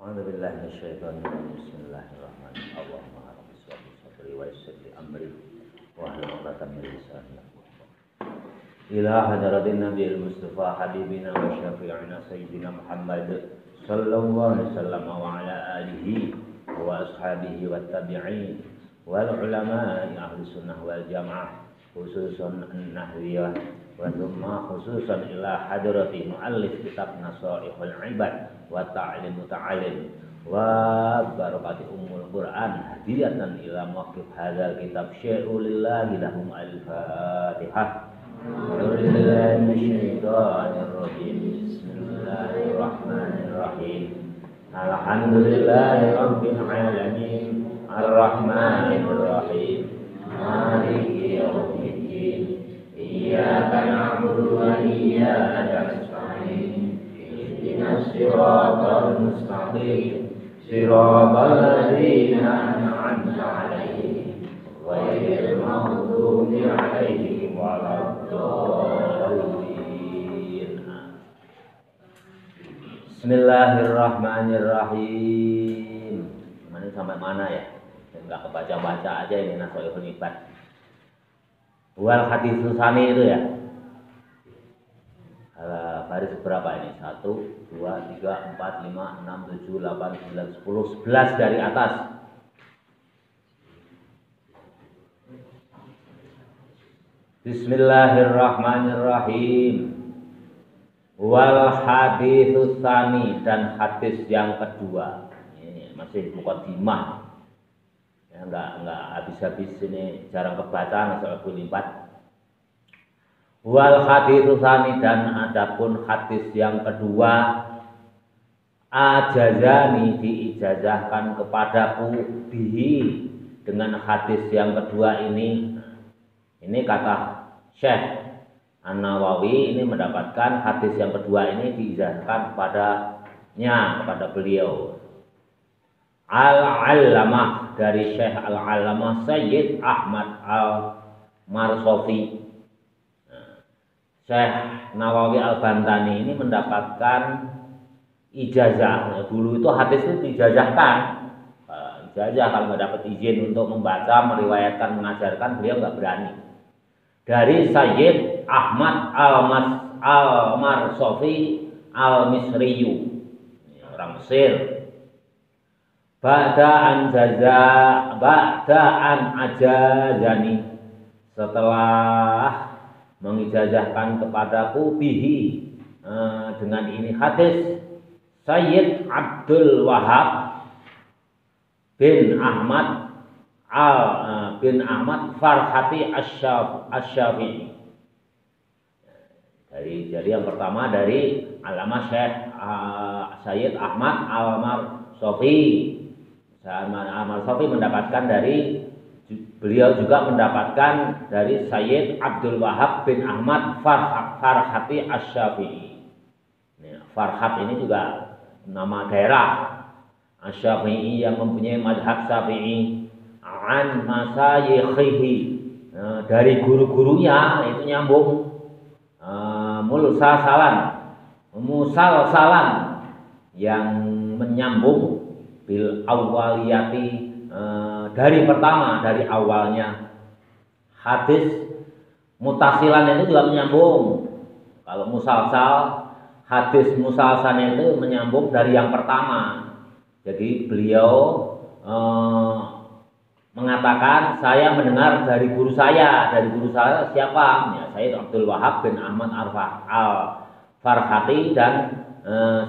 A'udzubillahi minasyaitonirrajim. Bismillahirrahmanirrahim. Allahumma rabbi sholli sadri wa yassir li amri wahlul 'uqdatam min lisani yafqahu qawli. Ila hadratin nabiyil mustafa habibina wa syafi'ina sayyidina Muhammad sallallahu alaihi wasallam wa ala alihi wa ashabihi wat tabi'in wal ulama'i ahli sunnah wal jamaah khususan an-nahdiyah wa thumma khususan ila hadrati muallif kitab Nasaihul Ibad wa ta'lim muta'allim wa barakati ummul Quran hadiyatan ila mawqif hadzal kitab syai'ulillahi lahum al-fatihah. A'udzubillahi minasyaitonir rajim. Bismillahirrahmanirrahim. Alhamdulillahi rabbil alamin arrahmanir rahim maliki yaumiddin iyyaka na'budu wa iyyaka nasta'in ihdinas siratal mustaqim siratal ladzina an'amta 'alaihim ghairil maghdubi 'alaihim waladdallin. Bismillahirrahmanirrahim. Ini sampai mana ya? Enggak kebaca-baca aja ini Nasaihul Ibad. Wal hadis susani itu ya. Baris berapa ini? 1, 2, 3, 4, 5, 6, 7, 8, 9, 10, 11 dari atas. Bismillahirrahmanirrahim. Wal hadis susani dan hadis yang kedua. Ini masih muqaddimah. Ya, enggak habis-habis ini, jarang kebaca Nasaihul Ibad. Wal hadits tsani dan adapun hadis yang kedua, ajazani diijazahkan kepadaku bihi dengan hadis yang kedua ini. Ini kata Syekh An-Nawawi ini mendapatkan hadis yang kedua ini diijazahkan kepada beliau. Al-Allamah dari Syekh Al-Allamah Sayyid Ahmad Al-Marsofi. Syekh Nawawi Al-Bantani ini mendapatkan ijazah. Dulu itu hadis itu diijazahkan. Ijazah kalau nggak dapat izin untuk membaca, meriwayatkan, mengajarkan, beliau nggak berani. Dari Sayyid Ahmad Al-Marsofi Al-Misriyu, orang Mesir. Ba'da'an ajazani, setelah mengijazahkan kepadaku bihi dengan ini hadis Sayyid Abdul Wahab bin Ahmad Farhati Asy-Syafi'i. Jadi yang pertama dari Allamah Syekh Sayyid Ahmad Al-Marsofi. Al-Marsofi mendapatkan dari beliau juga mendapatkan dari Sayyid Abdul Wahab bin Ahmad Farhati Asy-Syafi'i. Farhat ini juga nama daerah. Asy-Syafi'i yang mempunyai madhab Syafi'i an masayikhihi, dari guru-gurunya itu nyambung, musalsalan yang menyambung bil awaliyati, dari pertama, dari awalnya. Hadis mutasilan itu juga menyambung. Kalau musalsal, hadis musalsalnya itu menyambung dari yang pertama. Jadi beliau mengatakan, saya mendengar dari guru saya. Dari guru saya siapa? Ya, Sayyid Abdul Wahab bin Ahmad Al-Farhati dan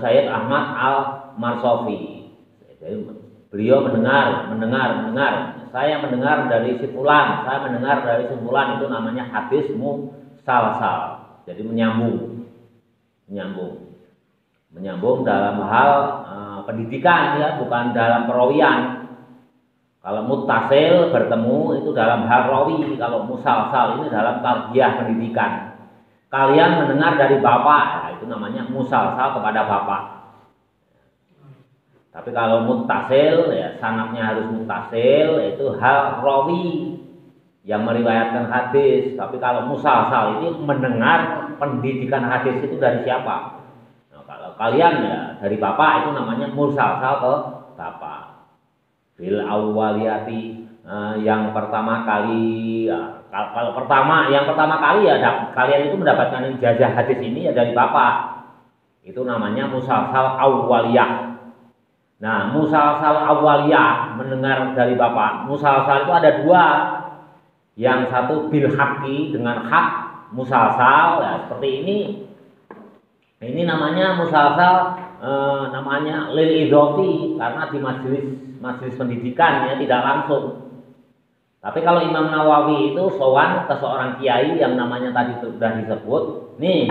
Sayyid Ahmad Al-Marsofi. Jadi beliau mendengar. Saya mendengar dari si fulan, itu namanya hadis musalsal. Jadi menyambung dalam hal pendidikan ya, bukan dalam perawian. Kalau muttasil bertemu itu dalam hal rawi, kalau musalsal ini dalam tarbiyah pendidikan. Kalian mendengar dari bapak, nah, itu namanya musalsal kepada bapak. Tapi kalau muttasil ya sanadnya harus muttasil, itu hal rawi yang meriwayatkan hadis. Tapi kalau musalsal ini mendengar pendidikan hadis itu dari siapa? Nah, kalian ya dari bapak itu namanya mursalsal ke bapak. Bil awwaliyati yang pertama kali ya, kalau yang pertama kali ya kalian itu mendapatkan ijazah hadis ini ya dari bapak. Itu namanya musalsal awwaliyah. Nah, musalsal awwaliyah mendengar dari bapak. Musalsal itu ada dua. Yang satu bil haqqi dengan hak musalsal ya, seperti ini. Ini namanya musalsal namanya lil idhofi karena di majelis pendidikan ya tidak langsung. Tapi kalau Imam Nawawi itu sowan ke seorang kiai yang namanya tadi sudah disebut, nih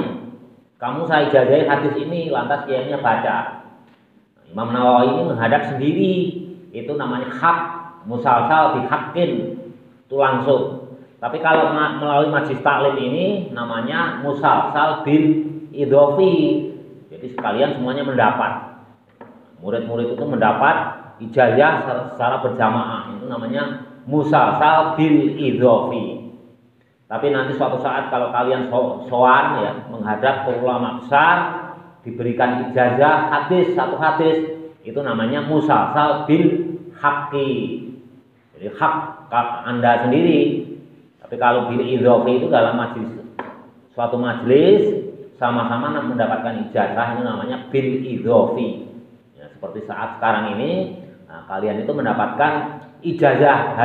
kamu saya ijazahi hadis ini, lantas kiainya baca. Imam Nawawi ini menghadap sendiri, itu namanya hak musalsal bihaqqin, itu langsung. Tapi kalau melalui majlis taklim ini namanya musalsal bil idhofi. Jadi sekalian semuanya mendapat. Murid-murid itu mendapat ijazah secara berjamaah. Itu namanya musalsal bil idhofi. Tapi nanti suatu saat kalau kalian sowan ya menghadap ke ulama besar, diberikan ijazah hadis satu hadis, itu namanya musalsal bil haqqi. Jadi hak Anda sendiri. Tapi kalau bil idhofi itu dalam suatu majelis sama-sama mendapatkan ijazah, itu namanya bil idhofi. Ya, seperti saat sekarang ini, nah, kalian itu mendapatkan ijazah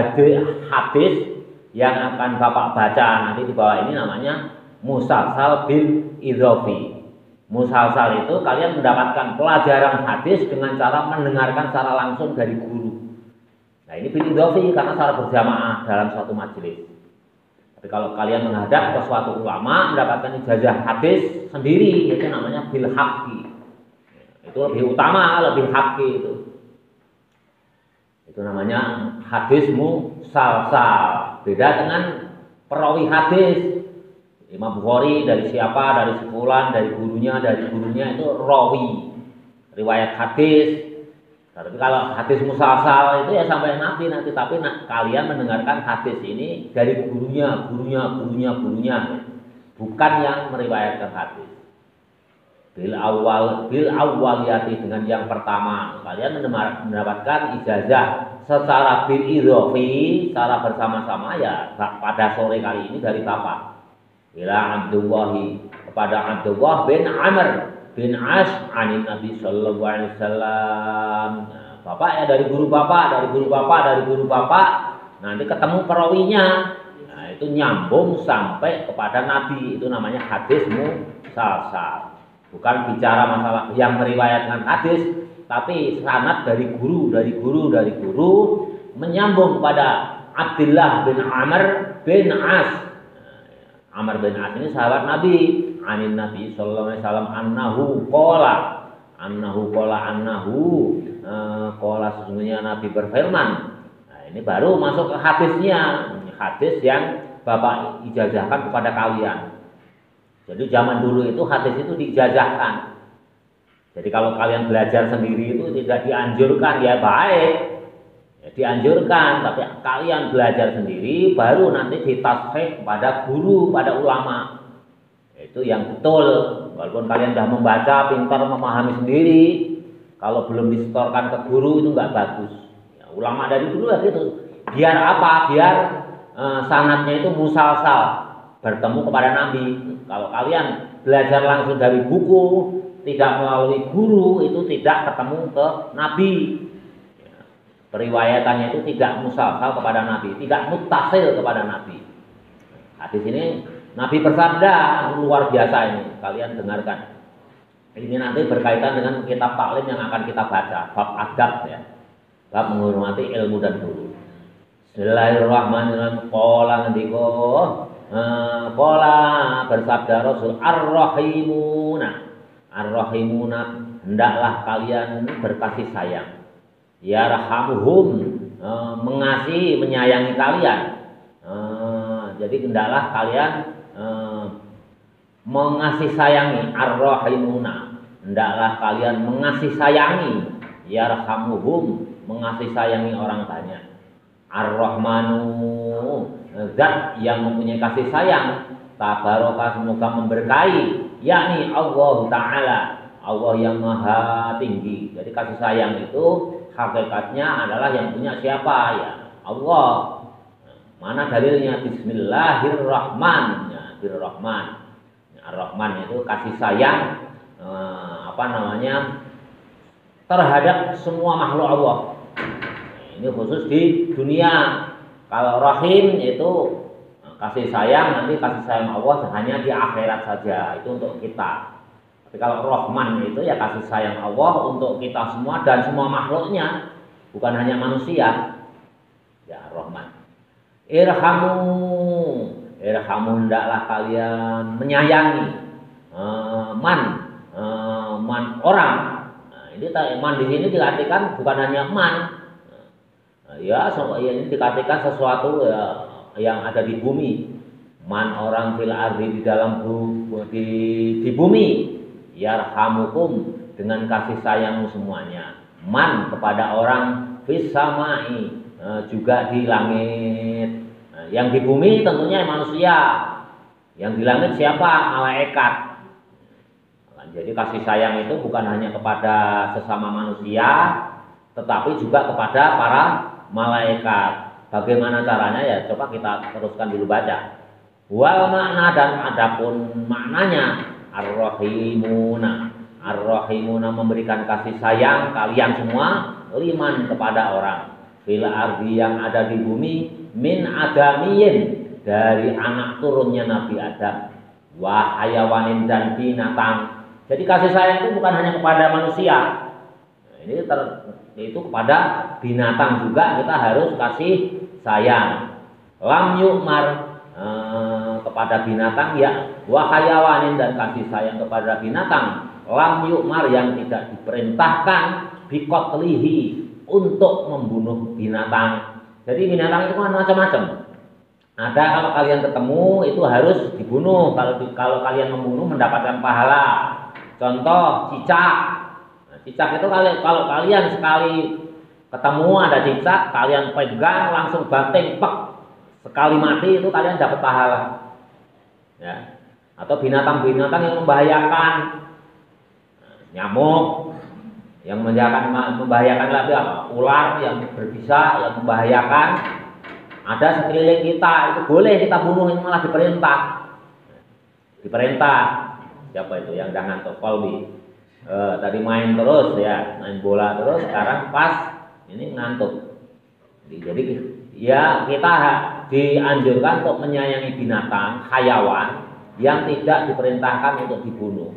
hadis yang akan bapak baca nanti di bawah ini namanya musalsal bil idhofi. Musalsal itu kalian mendapatkan pelajaran hadis dengan cara mendengarkan secara langsung dari guru. Nah ini bil idhofi karena secara berjamaah dalam suatu majelis. Tapi kalau kalian menghadap ke suatu ulama mendapatkan ijazah hadis sendiri, itu namanya bil haqqi. Itu lebih utama, lebih haqqi itu. Itu namanya hadis musalsal. Beda dengan perawi hadis. Imam Bukhari dari siapa, dari sepulan, dari gurunya itu rawi, riwayat hadis. Tapi kalau hadis musalsal itu ya sampai Nabi nanti, tapi kalian mendengarkan hadis ini dari gurunya, bukan yang meriwayatkan hadis. Bil awwaliyati dengan yang pertama, kalian mendapatkan ijazah secara bil idhofi, secara bersama-sama ya pada sore kali ini dari bapak. Ila Abdullahi, kepada Abdullah bin Amr bin As anin Nabi sallallahu alaihi wasallam. Nah, bapak ya dari guru bapak, nanti ketemu perawinya. Nah, itu nyambung sampai kepada Nabi, itu namanya hadis musalsal. Bukan bicara masalah yang meriwayatkan hadis, tapi sanad dari guru menyambung kepada Abdullah bin Amr bin As. Amr bin As ini sahabat Nabi, anin Nabi sallallahu alaihi wasallam annahu qala sesungguhnya Nabi berfirman. Nah, ini baru masuk ke hadisnya, hadis yang Bapak ijazahkan kepada kalian. Jadi zaman dulu itu hadis itu diijazahkan. Jadi kalau kalian belajar sendiri itu tidak dianjurkan, ya baik. Ya, dianjurkan, tapi kalian belajar sendiri baru nanti ditasfih pada guru, pada ulama. Itu yang betul. Walaupun kalian sudah membaca, pintar, memahami sendiri, kalau belum disetorkan ke guru itu nggak bagus. Ya, ulama dari dulu ya gitu. Biar apa? Biar sanadnya itu musalsal, bertemu kepada Nabi. Kalau kalian belajar langsung dari buku, tidak melalui guru, itu tidak ketemu ke Nabi. Periwayatannya itu tidak musalsal kepada Nabi, tidak muttasil kepada Nabi. Hadis ini Nabi bersabda, luar biasa ini, kalian dengarkan. Ini nanti berkaitan dengan kitab taklim yang akan kita baca, bab adab ya, bab menghormati ilmu dan guru. Bismillahirrahmanirrahim. Qala ngendika, qala bersabda Rasul, ar-rahimuna hendaklah kalian berkasih sayang. Ya rahamuhum, mengasihi, menyayangi kalian. Jadi hendaklah kalian mengasih sayangi ar-rahimuna, hendaklah kalian mengasih sayangi. Ya rahamuhum, mengasih sayangi orang banyak. Ar-Rahmanu, zat yang mempunyai kasih sayang. Tabaraka, semoga memberkahi, yakni Allah Ta'ala. Allah yang maha tinggi. Jadi kasih sayang itu hakikatnya adalah yang punya siapa? Ya Allah. Mana dalilnya? Bismillahirrahmanirrahim. Ya, Bismillahirrahman. Ya, Ar-Rahman itu kasih sayang terhadap semua makhluk Allah. Ini khusus di dunia. Kalau Rahim itu kasih sayang, nanti kasih sayang Allah hanya di akhirat saja. Itu untuk kita. Tapi kalau Rahman itu ya kasih sayang Allah untuk kita semua dan semua makhluknya, bukan hanya manusia. Ya Rahman. Irhamu hendaklah kalian menyayangi man orang. Nah, ini man di sini diartikan bukan hanya man. Ini dikatakan sesuatu yang ada di bumi. Man orang fil ardi di dalam di bumi. Yarhamukum dengan kasih sayangmu semuanya. Man kepada orang fis samai juga di langit. Yang di bumi tentunya manusia. Yang di langit siapa? Malaikat. Jadi kasih sayang itu bukan hanya kepada sesama manusia, tetapi juga kepada para malaikat. Bagaimana caranya ya? Coba kita teruskan dulu baca. Wal makna dan adapun maknanya ar-rahimuna memberikan kasih sayang kalian semua liman kepada orang fil ardi yang ada di bumi min adamiyin dari anak turunnya Nabi Adam wa hayawanin dan binatang. Jadi kasih sayang itu bukan hanya kepada manusia. Itu kepada binatang juga kita harus kasih sayang. Lam yu'mar kepada binatang ya wa hayawanin dan kasih sayang kepada binatang. Lam yu'mar yang tidak diperintahkan biqatlihi untuk membunuh binatang. Jadi binatang itu kan macam-macam. Ada kalau kalian ketemu itu harus dibunuh. Kalau kalian membunuh mendapatkan pahala. Contoh cicak. Nah, cicak itu kalau kalian sekali ketemu ada cicak, kalian pegang langsung banting pek. Sekali mati itu kalian dapat pahala. Ya. Atau binatang-binatang yang membahayakan. Nyamuk yang membahayakan lagi apa? Ular yang berbisa yang membahayakan. Ada sekeliling kita itu boleh kita bunuh, itu malah diperintah. Siapa itu yang jangan kolbi? Tadi main terus ya, main bola terus, sekarang pas ini ngantuk. Jadi ya kita dianjurkan untuk menyayangi binatang, hayawan yang tidak diperintahkan untuk dibunuh.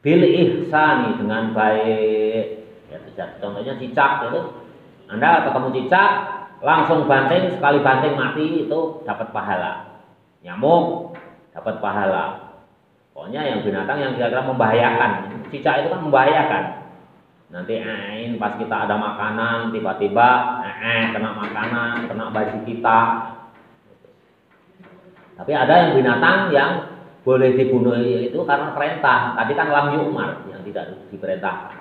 Bil ihsani dengan baik. Ya, contohnya cicak itu, Anda ketemu cicak langsung banting, sekali banting mati itu dapat pahala. Nyamuk dapat pahala. Pokoknya yang binatang yang kira-kira membahayakan. Cicak itu kan membahayakan. Nanti pas kita ada makanan tiba-tiba kena makanan, kena baju kita. Tapi ada yang binatang yang boleh dibunuh itu karena perintah. Tadi kan lam yu'mar yang tidak diperintahkan.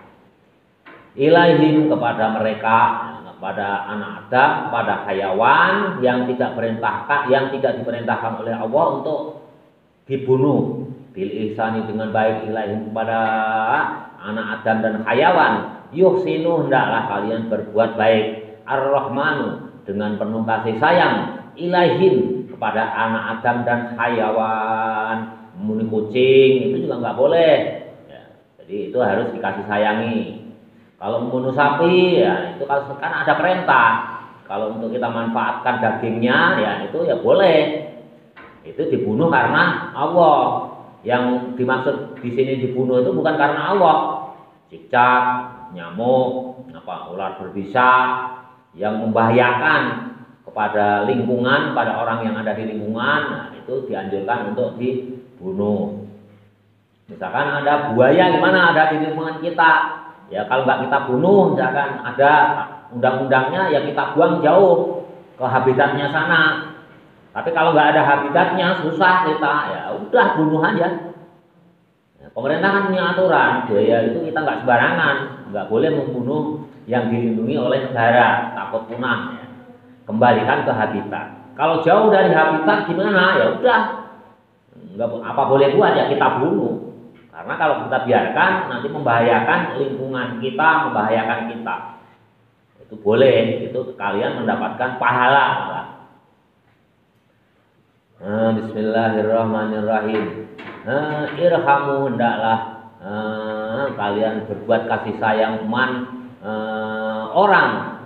Ilaihim kepada mereka, kepada anak Adam, kepada hayawan yang tidak diperintahkan oleh Allah untuk dibunuh. Bil ihsani dengan baik ilaihim kepada anak Adam dan hayawan. Yuhsinu hendaklah kalian berbuat baik. Ar-Rahmanu dengan penuh kasih sayang ilaihim kepada anak Adam dan hayawan. Membunuh kucing itu juga nggak boleh ya, jadi itu harus dikasih sayangi. Kalau membunuh sapi ya itu kan ada perintah. Kalau untuk kita manfaatkan dagingnya ya itu ya boleh. Itu dibunuh karena Allah. Yang dimaksud di sini dibunuh itu bukan karena Allah. Cicak, nyamuk, ular berbisa yang membahayakan kepada lingkungan, pada orang yang ada di lingkungan, nah, itu dianjurkan untuk dibunuh. Misalkan ada buaya gimana ada di lingkungan kita, ya kalau nggak kita bunuh, misalkan ada undang-undangnya ya kita buang jauh ke habitatnya sana. Tapi kalau nggak ada habitatnya susah kita, ya udah bunuh aja. Ya, pemerintah kan punya aturan, buaya itu kita nggak sembarangan, nggak boleh membunuh yang dilindungi oleh negara, takut punah. Ya. Kembalikan ke habitat. Kalau jauh dari habitat gimana? Ya udah, nggak apa boleh buat ya kita bunuh. Karena kalau kita biarkan nanti membahayakan lingkungan kita, membahayakan kita. Itu boleh, itu kalian mendapatkan pahala. Bismillahirrahmanirrahim. Irhamu, hendaklah kalian berbuat kasih sayang orang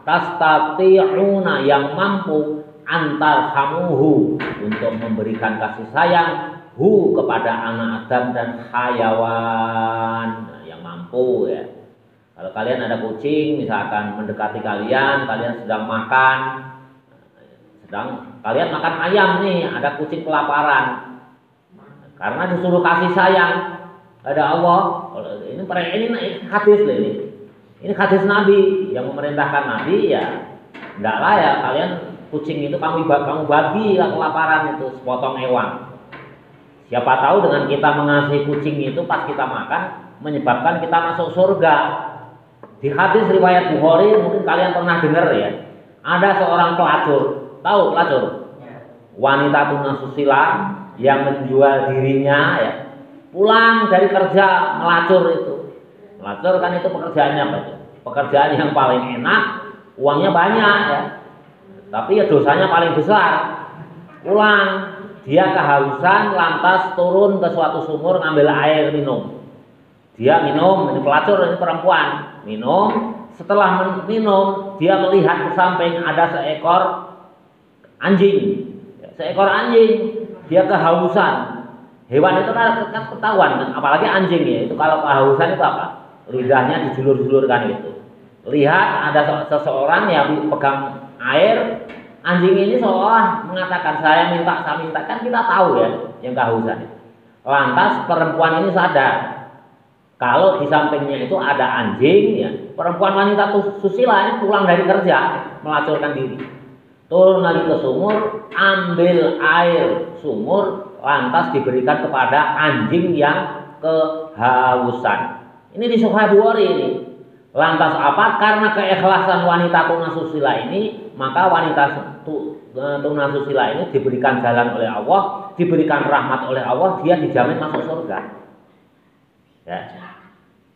tastati'una yang mampu antar hamuhu untuk memberikan kasih sayang kepada anak Adam dan hayawan yang mampu ya. Kalau kalian ada kucing misalkan mendekati kalian sedang makan, kalian makan ayam nih, ada kucing kelaparan. Karena disuruh kasih sayang ada Allah. Ini hadis ini. Ini hadis Nabi yang memerintahkan Nabi ya. Hendaklah ya kalian kucing itu kamu bagi kelaparan itu sepotong hewan. Siapa tahu dengan kita mengasihi kucing itu pas kita makan menyebabkan kita masuk surga. Di hadis riwayat Bukhari mungkin kalian pernah dengar ya. Ada seorang pelacur, tahu pelacur? Wanita tunasusila yang menjual dirinya ya. Pulang dari kerja melacur itu. Melacur kan itu pekerjaannya apa itu? Pekerjaan yang paling enak, uangnya banyak ya. Tapi ya dosanya paling besar. Pulang, dia kehausan lantas turun ke suatu sumur ngambil air minum. Dia minum, ini pelacur, ini perempuan, minum. Setelah minum, dia melihat ke samping ada seekor anjing. Seekor anjing, dia kehausan. Hewan itu kan ketahuan, apalagi anjing ya. Itu kalau kehausan itu apa? Lidahnya dijulur-julurkan itu. Lihat ada seseorang yang pegang air, anjing ini seolah mengatakan saya minta, kan kita tahu ya yang kehausan. Lantas perempuan ini sadar kalau di sampingnya itu ada anjing ya. Perempuan wanita susila ini pulang dari kerja melacurkan diri. Turun lagi ke sumur, ambil air sumur, lantas diberikan kepada anjing yang kehausan. Ini di Sahih Bukhari ini. Lantas apa? Karena keikhlasan wanita tunasusila ini, maka wanita tunasusila ini diberikan jalan oleh Allah, diberikan rahmat oleh Allah, dia dijamin masuk surga. Ya.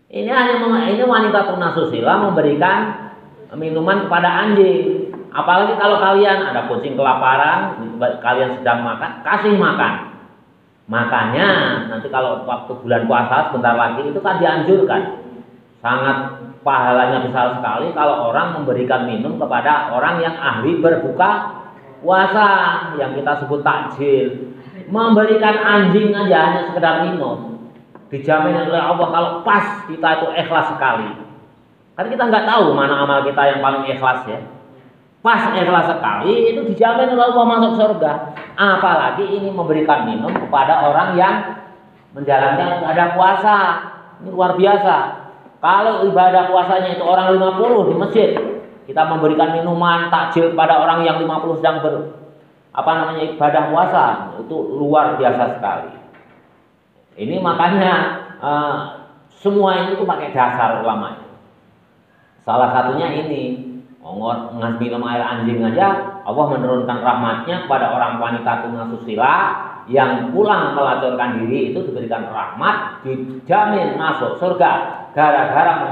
Ini wanita tunasusila memberikan minuman kepada anjing. Apalagi kalau kalian ada kucing kelaparan, kalian sedang makan, kasih makan. Makanya nanti kalau waktu bulan puasa sebentar lagi itu kan dianjurkan. Sangat pahalanya besar sekali kalau orang memberikan minum kepada orang yang ahli berbuka puasa, yang kita sebut takjil. Memberikan anjing aja hanya sekedar minum, dijamin oleh Allah kalau pas kita itu ikhlas sekali. Karena kita nggak tahu mana amal kita yang paling ikhlas ya. Pas ikhlas sekali itu dijamin oleh Allah masuk surga. Apalagi ini memberikan minum kepada orang yang menjalankan ibadah puasa. Ini luar biasa. Kalau ibadah puasanya itu orang 50 di masjid, kita memberikan minuman takjil kepada orang yang 50 sedang ibadah puasa, itu luar biasa sekali. Ini makanya semua ini tuh pakai dasar ulama. Salah satunya ini, ngasih minum air anjing aja, Allah menurunkan rahmatnya kepada orang wanita tunasusila yang pulang melacurkan diri itu diberikan rahmat, dijamin masuk surga gara-gara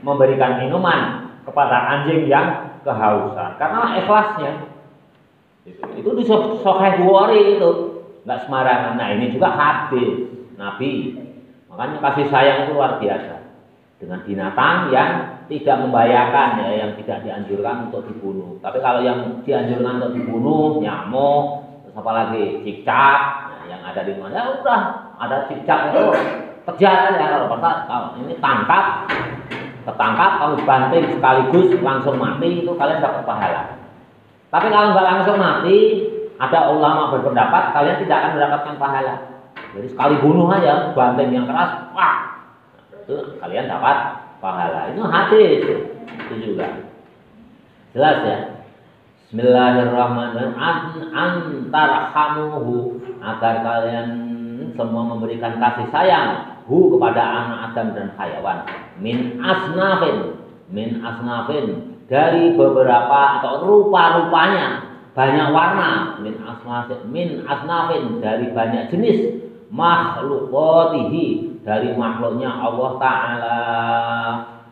memberikan minuman kepada anjing yang kehausan karena ikhlasnya. Itu di Sahih Bukhari itu nggak sembarangan. Nah ini juga hadis Nabi. Makanya kasih sayang itu luar biasa dengan binatang yang tidak membahayakan ya, yang tidak dianjurkan untuk dibunuh. Tapi kalau yang dianjurkan untuk dibunuh, nyamuk, terus apalagi cicak yang ada di mana, ya udah ada cicak itu kejar aja. Kalau ini ketangkap, kamu banting sekaligus langsung mati, itu kalian dapat pahala. Tapi kalau nggak langsung mati, ada ulama berpendapat kalian tidak akan mendapatkan pahala. Jadi sekali bunuh aja, banting yang keras, wah, itu kalian dapat pahala. Itu hadis itu juga jelas ya. Bismillahirrahmanirrahim. Antarhamuhu, agar kalian semua memberikan kasih sayang kepada anak Adam dan hayawan. Min asnafin dari beberapa atau rupa-rupanya, banyak warna. Min asnafin dari banyak jenis makhluqatihi, dari makhluknya Allah Ta'ala.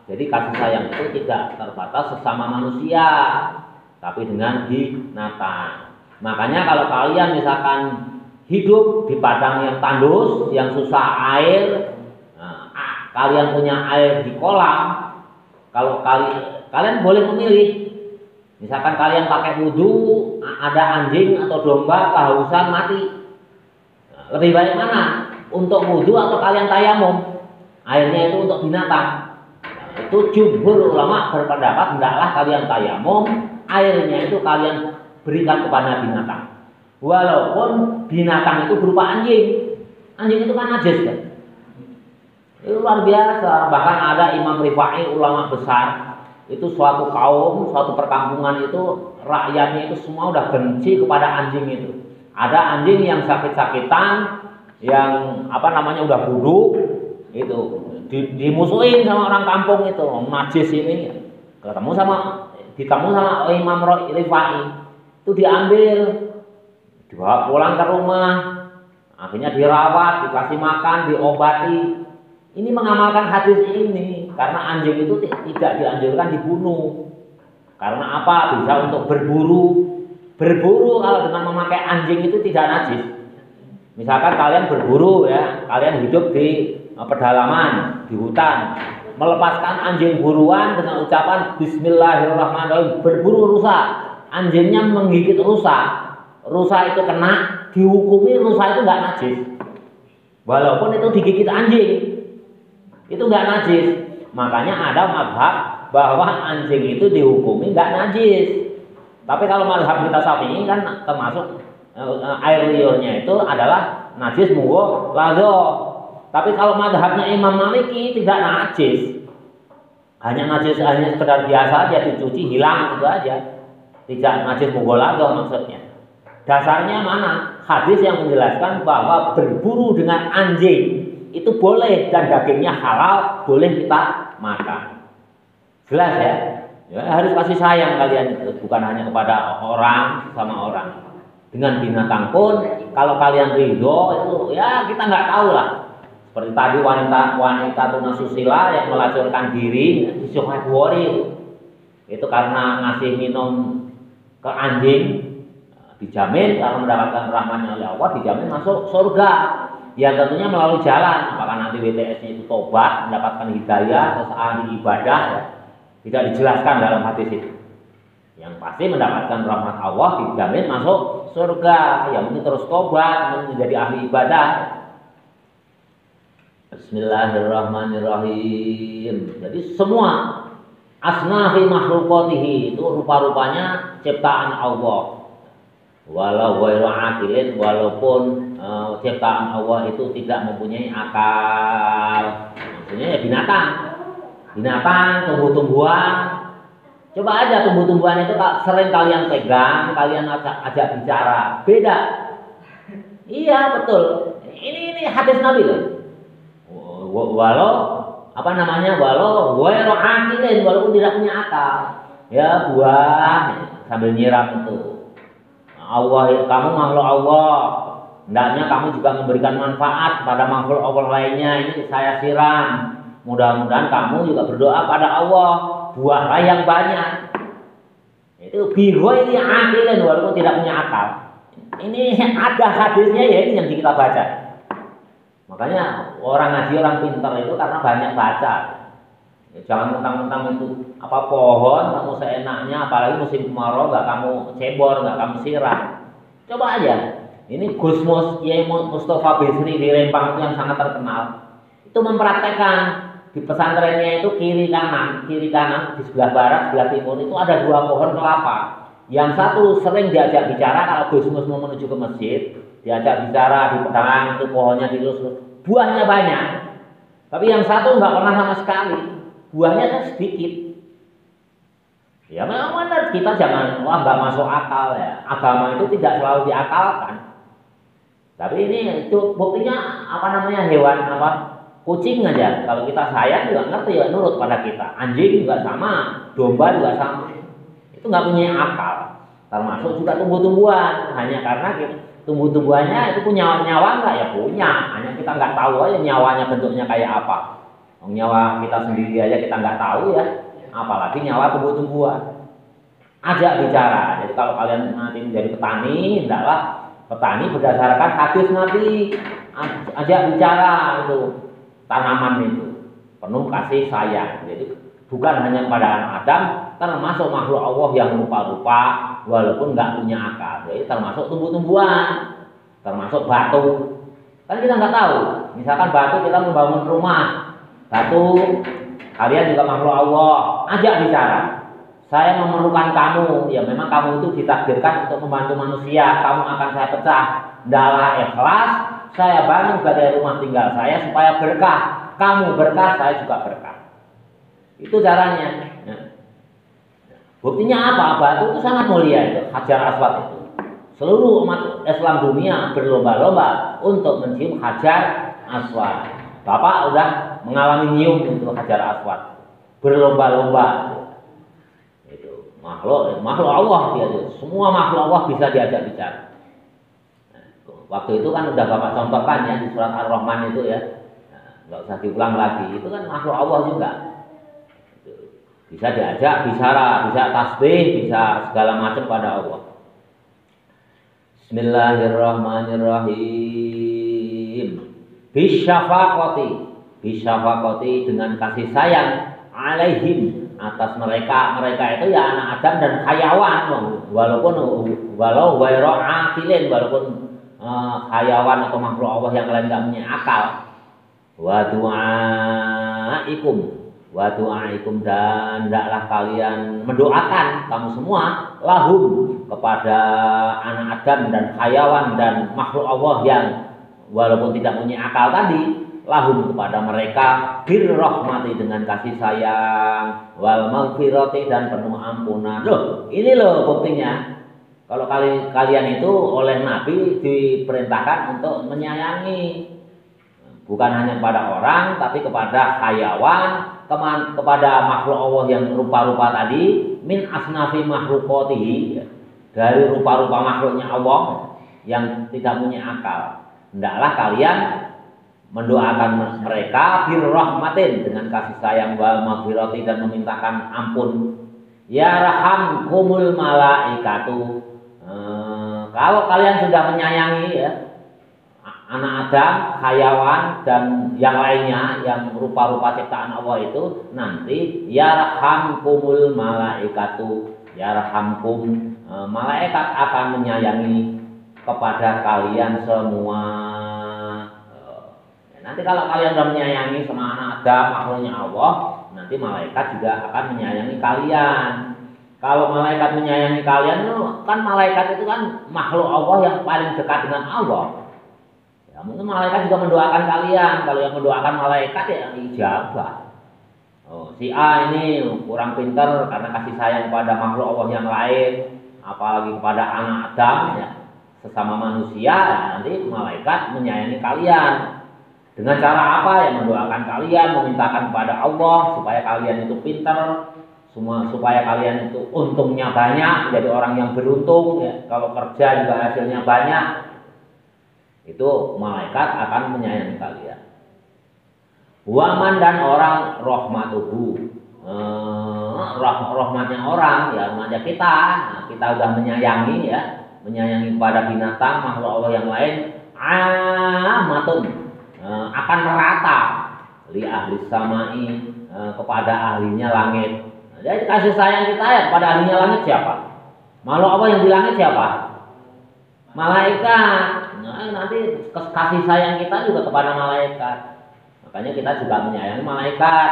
Jadi kasih sayang itu tidak terbatas sesama manusia, tapi dengan binatang. Makanya kalau kalian misalkan hidup di padang yang tandus, yang susah air, kalian punya air di kolam, kalau kalian boleh memilih. Misalkan kalian pakai wudhu, ada anjing atau domba kehausan mati, lebih baik mana? Untuk wudhu atau kalian tayamum? Airnya itu untuk binatang. Itu jumhur ulama berpendapat hendaklah kalian tayamum, airnya itu kalian berikan kepada binatang. Walaupun binatang itu berupa anjing. Anjing itu kan najis kan? Itu luar biasa. Bahkan ada Imam Rifai, ulama besar, itu suatu kaum, suatu perkampungan itu rakyatnya itu semua udah benci kepada anjing itu. Ada anjing yang sakit-sakitan, yang udah buduk, itu dimusuhin sama orang kampung itu, najis ini. Ditemu sama Imam Rifai, itu diambil, dibawa pulang ke rumah, akhirnya dirawat, dikasih makan, diobati. Ini mengamalkan hadis ini, karena anjing itu tidak dianjurkan dibunuh. Karena apa? Bisa untuk berburu. Berburu kalau dengan memakai anjing itu tidak najis. Misalkan kalian berburu ya, kalian hidup di pedalaman, di hutan, melepaskan anjing buruan dengan ucapan Bismillahirrahmanirrahim, berburu rusa. Anjingnya menggigit rusa, rusa itu kena, dihukumi rusa itu nggak najis. Walaupun itu digigit anjing, itu nggak najis. Makanya ada mazhab bahwa anjing itu dihukumi nggak najis. Tapi kalau mazhab kita Syafi'i kan termasuk air liurnya itu adalah najis munggo lazo. Tapi kalau mazhabnya Imam Maliki tidak najis, hanya najis, hanya sekedar biasa aja, dicuci hilang itu aja, tidak najis munggo lazo maksudnya. Dasarnya mana? Hadis yang menjelaskan bahwa berburu dengan anjing itu boleh dan dagingnya halal, boleh kita makan. Jelas ya? Ya harus kasih sayang kalian itu, bukan hanya kepada orang sama orang. Dengan binatang pun kalau kalian ridho itu ya kita nggak tahu lah. Seperti tadi wanita tunasusila yang melacurkan diri di Sukhawori itu karena ngasih minum ke anjing, dijamin karena mendapatkan rahmatnya oleh Allah, dijamin masuk surga. Ya tentunya melalui jalan, apakah nanti WTS-nya itu tobat, mendapatkan hidayah, terus ahli ibadah, ya. Tidak dijelaskan dalam hadis itu. Yang pasti mendapatkan rahmat Allah, dijamin masuk surga. Ya mungkin terus tobat, menjadi ahli ibadah. Bismillahirrahmanirrahim. Jadi semua asnafi makhluqatihi itu rupa-rupanya ciptaan Allah. Walau ghairu aqilin, walaupun ciptaan Allah itu tidak mempunyai akal. Maksudnya ya binatang, tumbuh-tumbuhan. Coba aja tumbuh-tumbuhan itu sering kalian pegang, kalian ajak bicara, beda. Iya betul. Ini hadis Nabi loh. Walau ghairu aqilin, walaupun tidak punya akal. Ya buah sambil nyiram itu. Allah, kamu makhluk Allah. Hendaknya kamu juga memberikan manfaat pada makhluk Allah lainnya. Ini saya siram. Mudah-mudahan kamu juga berdoa pada Allah, buahlah yang banyak. Itu bighairi aqilin, walaupun tidak punya akal. Ini ada hadisnya ya, ini yang kita baca. Makanya orang ngaji, orang pintar itu karena banyak baca. Ya, jangan mentang-mentang itu pohon kamu seenaknya, apalagi musim kemarau nggak kamu cebor, nggak kamu siram. Coba aja. Ini Gus Kiai Mustafa Bisri di Rempang itu yang sangat terkenal. Itu mempraktekkan di pesantrennya itu kiri kanan di sebelah barat, sebelah timur itu ada 2 pohon kelapa. Yang satu sering diajak bicara kalau Gus Mus mau menuju ke masjid, diajak bicara di pedang itu pohonnya dilus, buahnya banyak. Tapi yang satu nggak pernah sama sekali, buahnya kan sedikit. Ya memang benar, kita jangan nggak masuk akal ya. Agama itu tidak selalu diakalkan. Tapi ini itu buktinya hewan kucing aja, kalau kita sayang juga ngerti ya nurut pada kita. Anjing juga sama, domba juga sama. Itu nggak punya akal. Termasuk juga tumbuh-tumbuhan, hanya karena tumbuh-tumbuhannya itu punya nyawa nggak? Ya punya, hanya kita nggak tahu aja nyawanya bentuknya kayak apa. Nyawa kita sendiri aja kita nggak tahu ya, apalagi nyawa tumbuh-tumbuhan. Ajak bicara. Jadi kalau kalian nanti menjadi petani, hendaklah petani berdasarkan hadis Nabi. Ajak bicara itu tanaman itu penuh kasih sayang. Jadi bukan hanya pada anak Adam, termasuk makhluk Allah yang rupa-rupa walaupun nggak punya akal. Jadi termasuk tumbuh-tumbuhan, termasuk batu. Kan kita nggak tahu. Misalkan batu kita membangun rumah, batu kalian juga makhluk Allah. Ajak bicara. Saya memerlukan kamu, ya memang kamu itu ditakdirkan untuk membantu manusia. Kamu akan saya pecah. Ndalah ikhlas, saya bangun sebagai rumah tinggal saya supaya berkah. Kamu berkah, saya juga berkah. Itu caranya. Buktinya apa? Batu itu sangat mulia itu, Hajar Aswad itu. Seluruh umat Islam dunia berlomba-lomba untuk mencium Hajar Aswad. Bapak udah mengalami nyium itu Hajar Aswad. Berlomba-lomba. Makhluk Allah dia itu. Semua makhluk Allah bisa diajak bicara. Waktu itu kan udah Bapak contohkan ya di surat Ar-Rahman itu ya. Nggak usah diulang lagi. Itu kan makhluk Allah juga. Bisa diajak bicara, bisa tasbih, bisa segala macam pada Allah. Bismillahirrahmanirrahim. Bisyafaqati dengan kasih sayang alaihim atas mereka itu ya anak Adam dan hayawan, walau ghairu aqilin, walaupun hayawan atau makhluk Allah yang lain tidak punya akal. Wa du'aikum dan hendaklah kalian mendoakan kamu semua lahum kepada anak Adam dan hayawan dan makhluk Allah yang walaupun tidak punya akal tadi, lahum kepada mereka birrahmati dengan kasih sayang wal maghfirati dan penuh ampunan. Loh, ini loh buktinya. Kalau kalian itu oleh Nabi diperintahkan untuk menyayangi bukan hanya kepada orang tapi kepada hayawan, kepada makhluk Allah yang rupa-rupa tadi, min asnafi makhluqatihi, dari rupa-rupa makhluknya Allah yang tidak punya akal. Hendaklah kalian mendoakan mereka birrahmatin dengan kasih sayang wal maghfirati dan memintakan ampun. Ya rahamkumul malaikatu. Kalau kalian sudah menyayangi ya anak Adam, hayawan dan yang lainnya yang rupa-rupa ciptaan Allah itu, nanti ya rahamkumul malaikatu. Ya rahamkum, malaikat akan menyayangi kepada kalian semua. Nanti kalau kalian sudah menyayangi sama anak Adam, makhluknya Allah, nanti malaikat juga akan menyayangi kalian. Kalau malaikat menyayangi kalian, kan malaikat itu kan makhluk Allah yang paling dekat dengan Allah. Ya, mungkin malaikat juga mendoakan kalian. Kalau yang mendoakan malaikat ya ijabah. Si A ini kurang pintar karena kasih sayang kepada makhluk Allah yang lain, apalagi kepada anak Adam, ya, sesama manusia, ya, nanti malaikat menyayangi kalian. Dengan cara apa? Ya mendoakan kalian, memintakan kepada Allah supaya kalian itu pintar, supaya kalian itu untungnya banyak, jadi orang yang beruntung. Ya. Kalau kerja juga hasilnya banyak, itu malaikat akan menyayangi kalian. Waman dan orang rahmatuhu, rahmatnya orang, ya rahmatnya kita. Nah, kita udah menyayangi ya, menyayangi kepada binatang, makhluk Allah yang lain, amatun. Akan merata li ahli samai, kepada ahlinya langit. Jadi kasih sayang kita ya kepada ahlinya langit siapa? Makhluk apa yang di langit siapa? Malaikat. Nah, nanti kasih sayang kita juga kepada malaikat. Makanya kita juga menyayangi malaikat.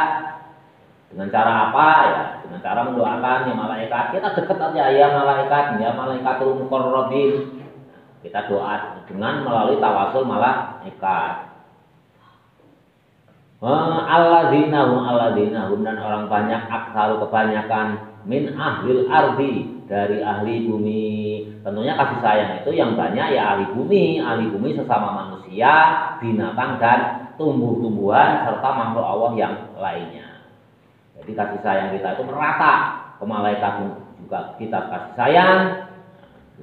Dengan cara apa ya? Dengan cara mendoakan ya malaikat. Kita dekat aja ya malaikatul muqarrabin. Kita doa dengan melalui tawasul malaikat. Alladzinahum dan orang banyak, aksaru kebanyakan, min ahlil ardi dari ahli bumi. Tentunya kasih sayang itu yang banyak ya ahli bumi sesama manusia, binatang dan tumbuh-tumbuhan serta makhluk Allah yang lainnya. Jadi kasih sayang kita itu merata ke malaikat juga kita kasih sayang.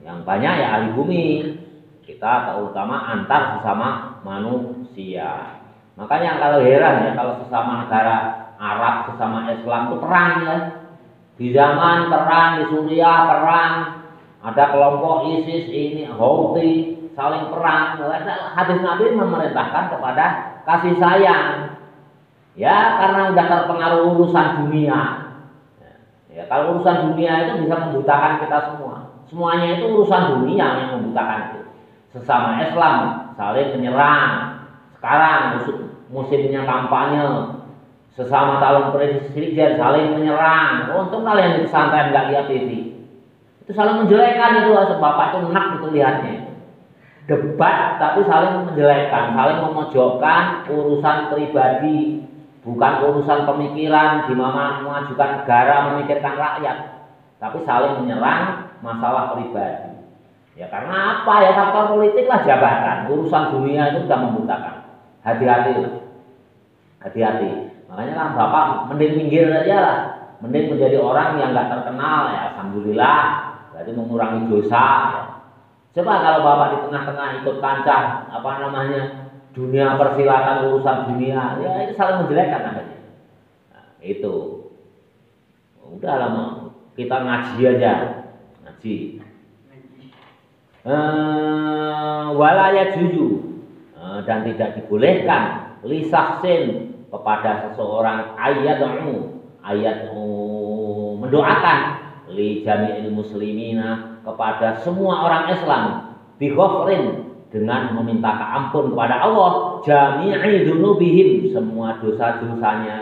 Yang banyak ya ahli bumi. kita terutama antar sesama manusia. Makanya kalau heran ya kalau sesama negara Arab, sesama Islam itu perang ya. Di zaman perang di Suriah perang, ada kelompok ISIS ini Houthi saling perang. Hadis Nabi memerintahkan kepada kasih sayang. Ya karena udah terpengaruh urusan dunia. Ya kalau urusan dunia itu bisa membutakan kita semua. Semuanya itu urusan dunia yang membutakan itu. Sesama Islam saling menyerang. Sekarang musimnya kampanye, sesama calon presiden saling menyerang. Untung kalian di pesantren nggak lihat TV. Itu saling menjelekkan itu, bapak itu enak itu lihatnya. Debat tapi saling menjelekkan, saling memojokkan urusan pribadi, bukan urusan pemikiran di mana mengajukan negara, memikirkan rakyat, tapi saling menyerang masalah pribadi. Ya karena apa ya, faktor politik lah, jabatan, urusan dunia itu sudah membutakan. Hati-hati, hati-hati. Makanya kan bapak mending minggir aja lah, mending menjadi orang yang nggak terkenal ya, alhamdulillah, berarti mengurangi dosa. Ya. Coba kalau bapak di tengah-tengah ikut kancah apa namanya dunia persilatan, urusan dunia, ya itu saling menjelekkan namanya. Nah, itu udah lama kita ngaji aja, ngaji. Walaya juju dan tidak dibolehkan lisahsin kepada seseorang ayat mendoakan li jami'il muslimina kepada semua orang Islam bi ghafrin dengan meminta ampun kepada Allah jami'i dzunubihim semua dosa-dosanya.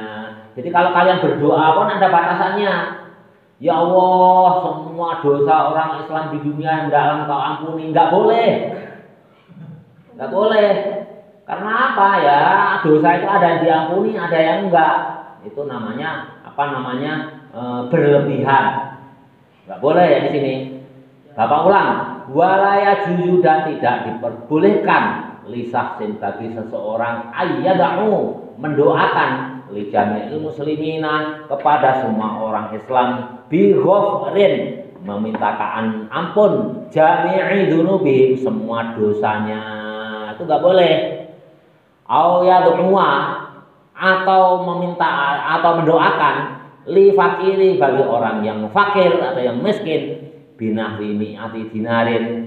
Jadi kalau kalian berdoa pun ada batasannya. Ya Allah, semua dosa orang Islam di dunia hendaklah Engkau ampuni. Enggak boleh. Enggak boleh. Karena apa ya? Dosa itu ada yang diampuni, ada yang enggak. Itu namanya apa namanya? Berlebihan. Enggak boleh ya di sini. Bapak ulang, walaya juju dan tidak diperbolehkan lisahsin bagi seseorang ayyada'u mendoakan li jami'il muslimina kepada semua orang Islam bi ghafrin memintakan ampun jami'i dzunubihim semua dosanya. Itu enggak boleh. Au yad'uwa atau meminta atau mendoakan li fakiri bagi orang yang fakir atau yang miskin binahwi mi'ati dinarin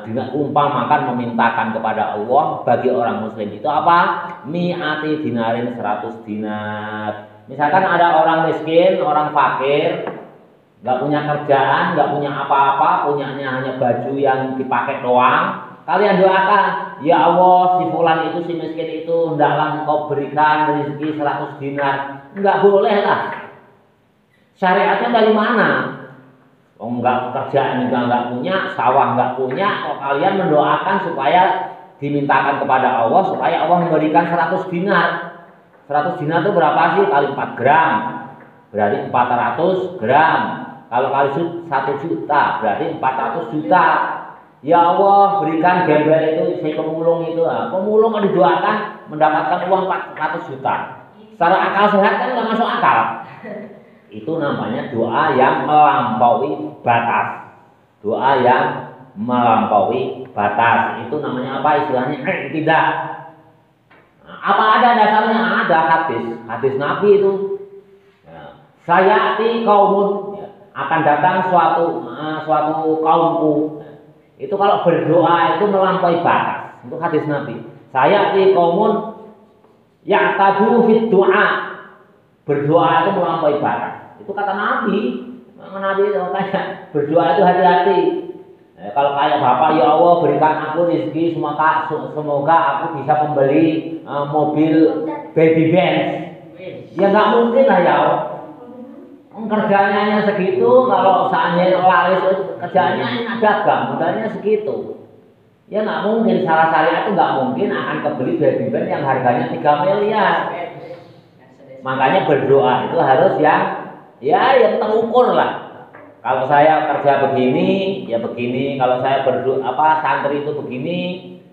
dengan umpamakan memintakan kepada Allah bagi orang muslim itu apa? Mi'ati dinarin 100 dinar. Misalkan ada orang miskin, orang fakir, nggak punya kerjaan, nggak punya apa-apa, punyanya hanya baju yang dipakai doang. Kalian doakan, ya Allah si fulan itu, si miskin itu hendaklah Engkau berikan rezeki 100 dinar. Enggak boleh lah. Syariatnya dari mana? Oh enggak, kerjaan juga enggak punya, sawah enggak punya, kok kalian mendoakan supaya dimintakan kepada Allah supaya Allah memberikan 100 dinar. 100 dinar itu berapa sih? Kali 4 gram. Berarti 400 gram. Kalau kali 1 juta berarti 400 juta. Ya Allah, berikan gembel itu si pemulung itu. Nah, pemulung kalau didoakan mendapatkan uang 400 juta. Secara akal sehat kan enggak masuk akal. Itu namanya doa yang melampaui batas. Doa yang melampaui batas. Itu namanya apa istilahnya? Tidak. Nah, apa ada dasarnya? Ada hadis Nabi itu. Ya. Sayati kaumun, ya, akan datang suatu kaumku. Itu kalau berdoa itu melampaui batas. Itu hadis Nabi. Sayati kaumun ya'tadu fid du'a. Berdoa itu melampaui batas. Itu kata Nabi. Nabi itu makanya berdoa itu hati-hati. Kalau kayak Bapak, ya Allah berikan aku rezeki, semoga aku bisa membeli mobil baby Benz. Ya nggak mungkin lah ya. Kerjanya hanya segitu, kalau seandainya laris kerjanya enak dagang, modalnya segitu. Ya nggak mungkin, salah syariat itu nggak mungkin akan kebeli baby Benz yang harganya 3 miliar. Makanya berdoa itu harus yang terukur lah. Kalau saya kerja begini, ya begini. Kalau saya berdoa santri itu begini,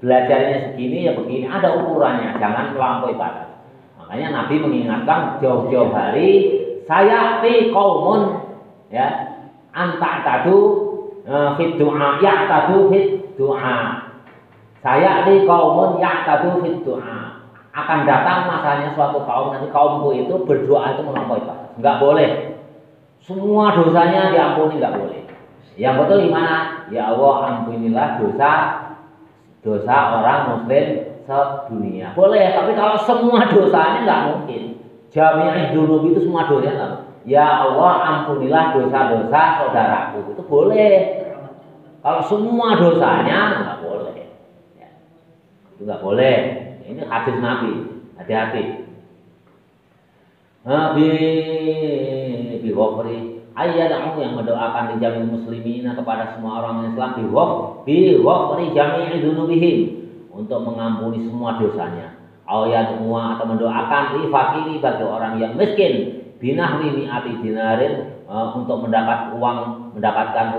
belajarnya segini, ya begini. Ada ukurannya, jangan melampaui batas. Makanya Nabi mengingatkan jauh-jauh hari, saya qaumun ya anta tadu fit du'a ya tadu fit du'a. Saya di kaumun ya'tadu fid du'a. Akan datang masanya suatu kaum, nanti kaumku itu berdoa itu melampaui batas. Enggak boleh. Semua dosanya diampuni, enggak boleh. Yang betul gimana? Ya Allah, ampunilah dosa orang muslim sedunia. Boleh, tapi kalau semua dosanya enggak mungkin. Jami'id dzunub itu semua dosanya enggak. Ya Allah, ampunilah dosa-dosa saudaraku. Itu boleh. Kalau semua dosanya enggak boleh. Itu nggak boleh. Ini hadis Nabi, hati-hati. Nabi bighafri ayyadahu yang mendoakan dijamil muslimin kepada semua orang Islam bighafri jami'i dzunubihim untuk mengampuni semua dosanya. Ayyadhu atau mendoakan li fakiri bagi orang yang miskin binahwi mi'ati dinarin untuk mendapatkan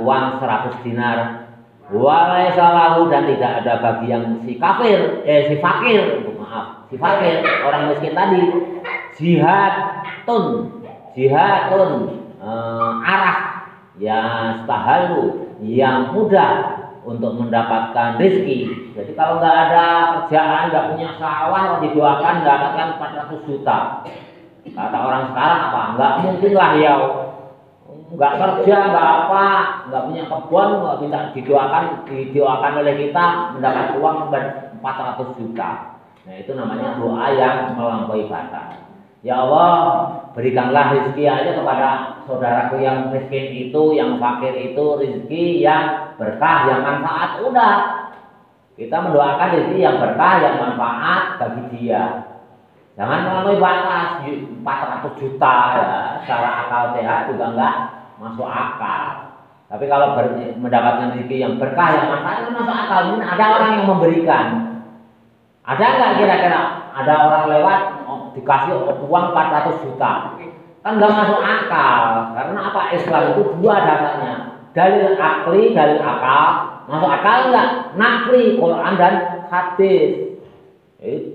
uang 100 dinar. Walai salahu dan tidak ada bagi yang si fakir orang miskin tadi jihadun arah ya stahalu yang mudah untuk mendapatkan rezeki. Jadi kalau nggak ada kerjaan, nggak punya sawah, didoakan mendapatkan 400 juta. Kata orang sekarang apa? Nggak mungkin lah ya. Nggak kerja, nggak apa, nggak punya kebun, nggak bisa didoakan oleh kita mendapat uang 400 juta. Nah itu namanya doa yang melampaui batas. Ya Allah, berikanlah rezeki aja kepada saudaraku yang miskin itu, yang fakir itu, rezeki yang berkah, yang manfaat. Udah, kita mendoakan rezeki yang berkah, yang manfaat bagi dia. Jangan melampaui batas 400 juta ya, secara akal sehat juga enggak masuk akal. Tapi kalau mendapatkan rezeki yang berkah, yang manfaat itu masuk akal. Ini ada orang yang memberikan. Ada enggak kira-kira ada orang lewat dikasih uang 400 juta? Kan enggak masuk akal. Karena apa? Islam itu dua dasarnya. Dalil akli, dalil akal. Masuk akal enggak? Nakli, Quran dan hadis.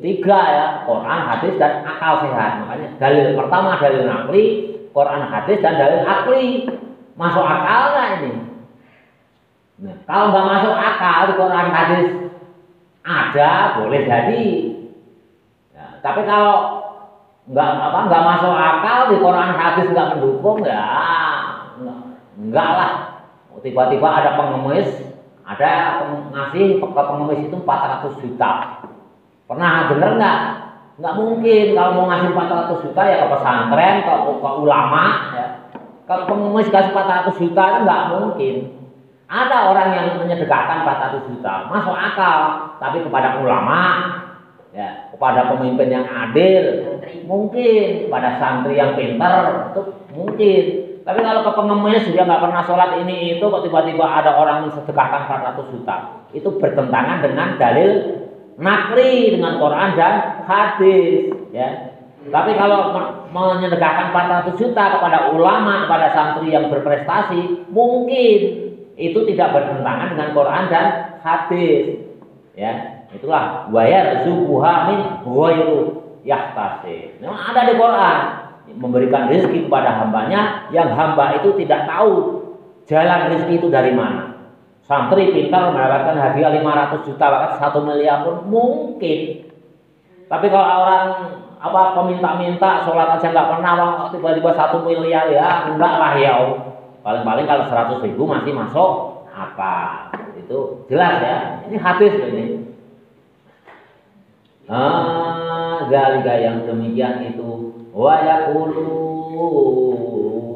Tiga ya, Quran, hadis dan akal sehat. Makanya dalil pertama dalil nakli, Quran, hadis dan dalil akli. Masuk akal nggak ini? Nah, kalau nggak masuk akal di Quran, hadis ada boleh jadi. Ya, tapi kalau nggak masuk akal di Quran, hadis nggak mendukung ya enggak lah. Tiba-tiba ada pengemis, ada ngasih ke pengemis itu 400 juta. Pernah dengar nggak? Nggak mungkin. Kalau mau ngasih 400 juta ya ke pesantren, ke ulama ya. Kalau pengemis kasih 400 juta itu nggak mungkin. Ada orang yang menyedekahkan 400 juta, masuk akal. Tapi kepada ulama, ya, kepada pemimpin yang adil, mungkin. Kepada santri yang pintar, itu mungkin. Tapi kalau ke pengemis dia nggak pernah sholat ini itu, kok tiba-tiba ada orang mensedekahkan 400 juta, itu bertentangan dengan dalil nakli, dengan Quran dan hadis, ya. Tapi kalau menyedekahkan 400 juta kepada ulama, kepada santri yang berprestasi, mungkin itu tidak bertentangan dengan Quran dan hadis, ya. Itulah wayar zubuha min ghairu yahtasib. Memang ada di Quran memberikan rezeki kepada hambanya yang hamba itu tidak tahu jalan rezeki itu dari mana. Santri pintar mendapatkan hadiah 500 juta bahkan 1 miliar pun mungkin. Tapi kalau orang peminta-minta sholat aja nggak pernah, tiba-tiba 1 miliar ya enggak lah ya. Paling-paling kalau 100.000 masih masuk apa? Itu jelas ya. Ini hadis ini. Zalika yang demikian itu wa yaqulu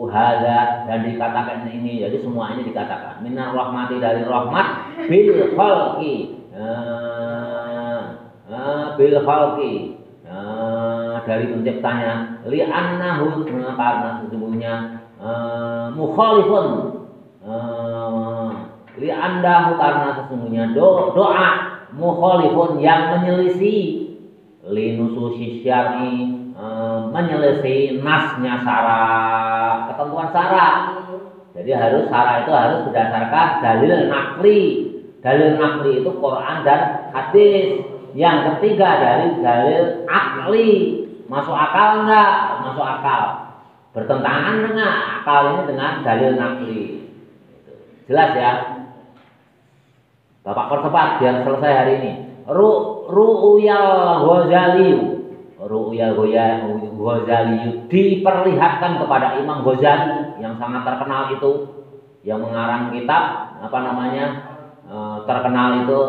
hadza, dan dikatakan ini, jadi semua ini dikatakan minar rahmati, dari rahmat bil khalqi, bil khalqi, dari penciptanya, li annahu, karena sesungguhnya mukhalifun, li annahu, karena sesungguhnya doa mukhalifun yang menyelisih, li nususi syar'i, menyelisih nasnya syara, ketentuan syara. Jadi syara itu harus berdasarkan dalil nakli. Dalil nakli itu Quran dan hadis. Yang ketiga dari dalil akli. Masuk akal enggak? Masuk akal. Bertentangan enggak akal ini dengan dalil nakli? Jelas ya? Bapak percepat biar selesai hari ini. Ru'yal Ghazali. Ru'yal Ghazali diperlihatkan kepada Imam Ghazali yang sangat terkenal itu, yang mengarang kitab terkenal itu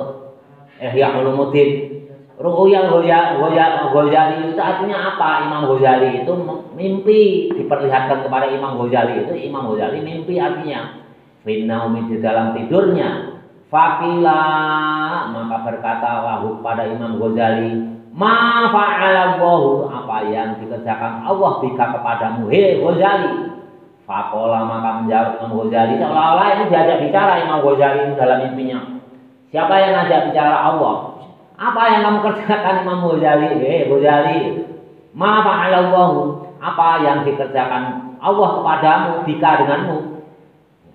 Ihya Ulumuddin. Ru'yal Ghazali itu artinya apa? Imam Ghazali itu mimpi, diperlihatkan kepada Imam Ghazali itu. Imam Ghazali mimpi artinya finnaumi, di dalam tidurnya. Fakila, maka berkata lahu pada Imam Ghazali, ma fa'alallahu, apa yang dikerjakan Allah bika kepadamu, he Ghazali. Fakola, maka menjawab Imam Ghazali, seolah-olah ini diajak bicara Imam Ghazali dalam mimpinya. Siapa yang ngajak bicara? Allah. Apa yang kamu kerjakan Imam Ghazali? He Ghazali, ma fa'alallahu, apa yang dikerjakan Allah kepadamu bika denganmu,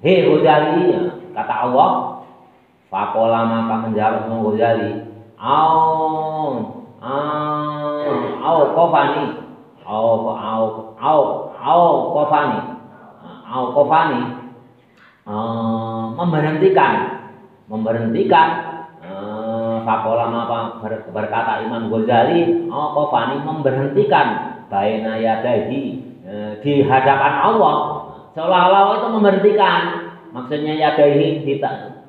he Ghazali. Kata Allah. Fakola, maka menjawab Imam Ghazali, memberhentikan. Fakola, maka berkata Imam Ghazali, memberhentikan baina yadahi, di hadapan Allah, seolah-olah itu memberhentikan. Maksudnya yadahi,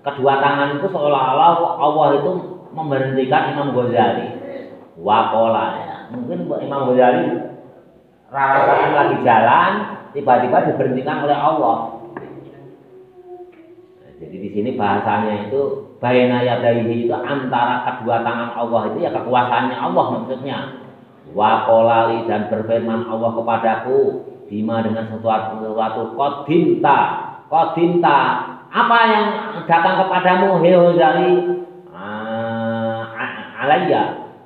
kedua tangan itu seolah-olah Allah itu memberhentikan Imam Ghazali. Wakola, ya. Mungkin Imam Ghazali rasakan lagi jalan, tiba-tiba diberhentikan oleh Allah. Nah, jadi di sini bahasanya itu baina yadaihi, itu antara kedua tangan Allah itu ya kekuasaannya Allah maksudnya. Wakolali, dan berfirman Allah kepadaku, bima dengan sesuatu kodinta, apa yang datang kepadamu, he Ghazali,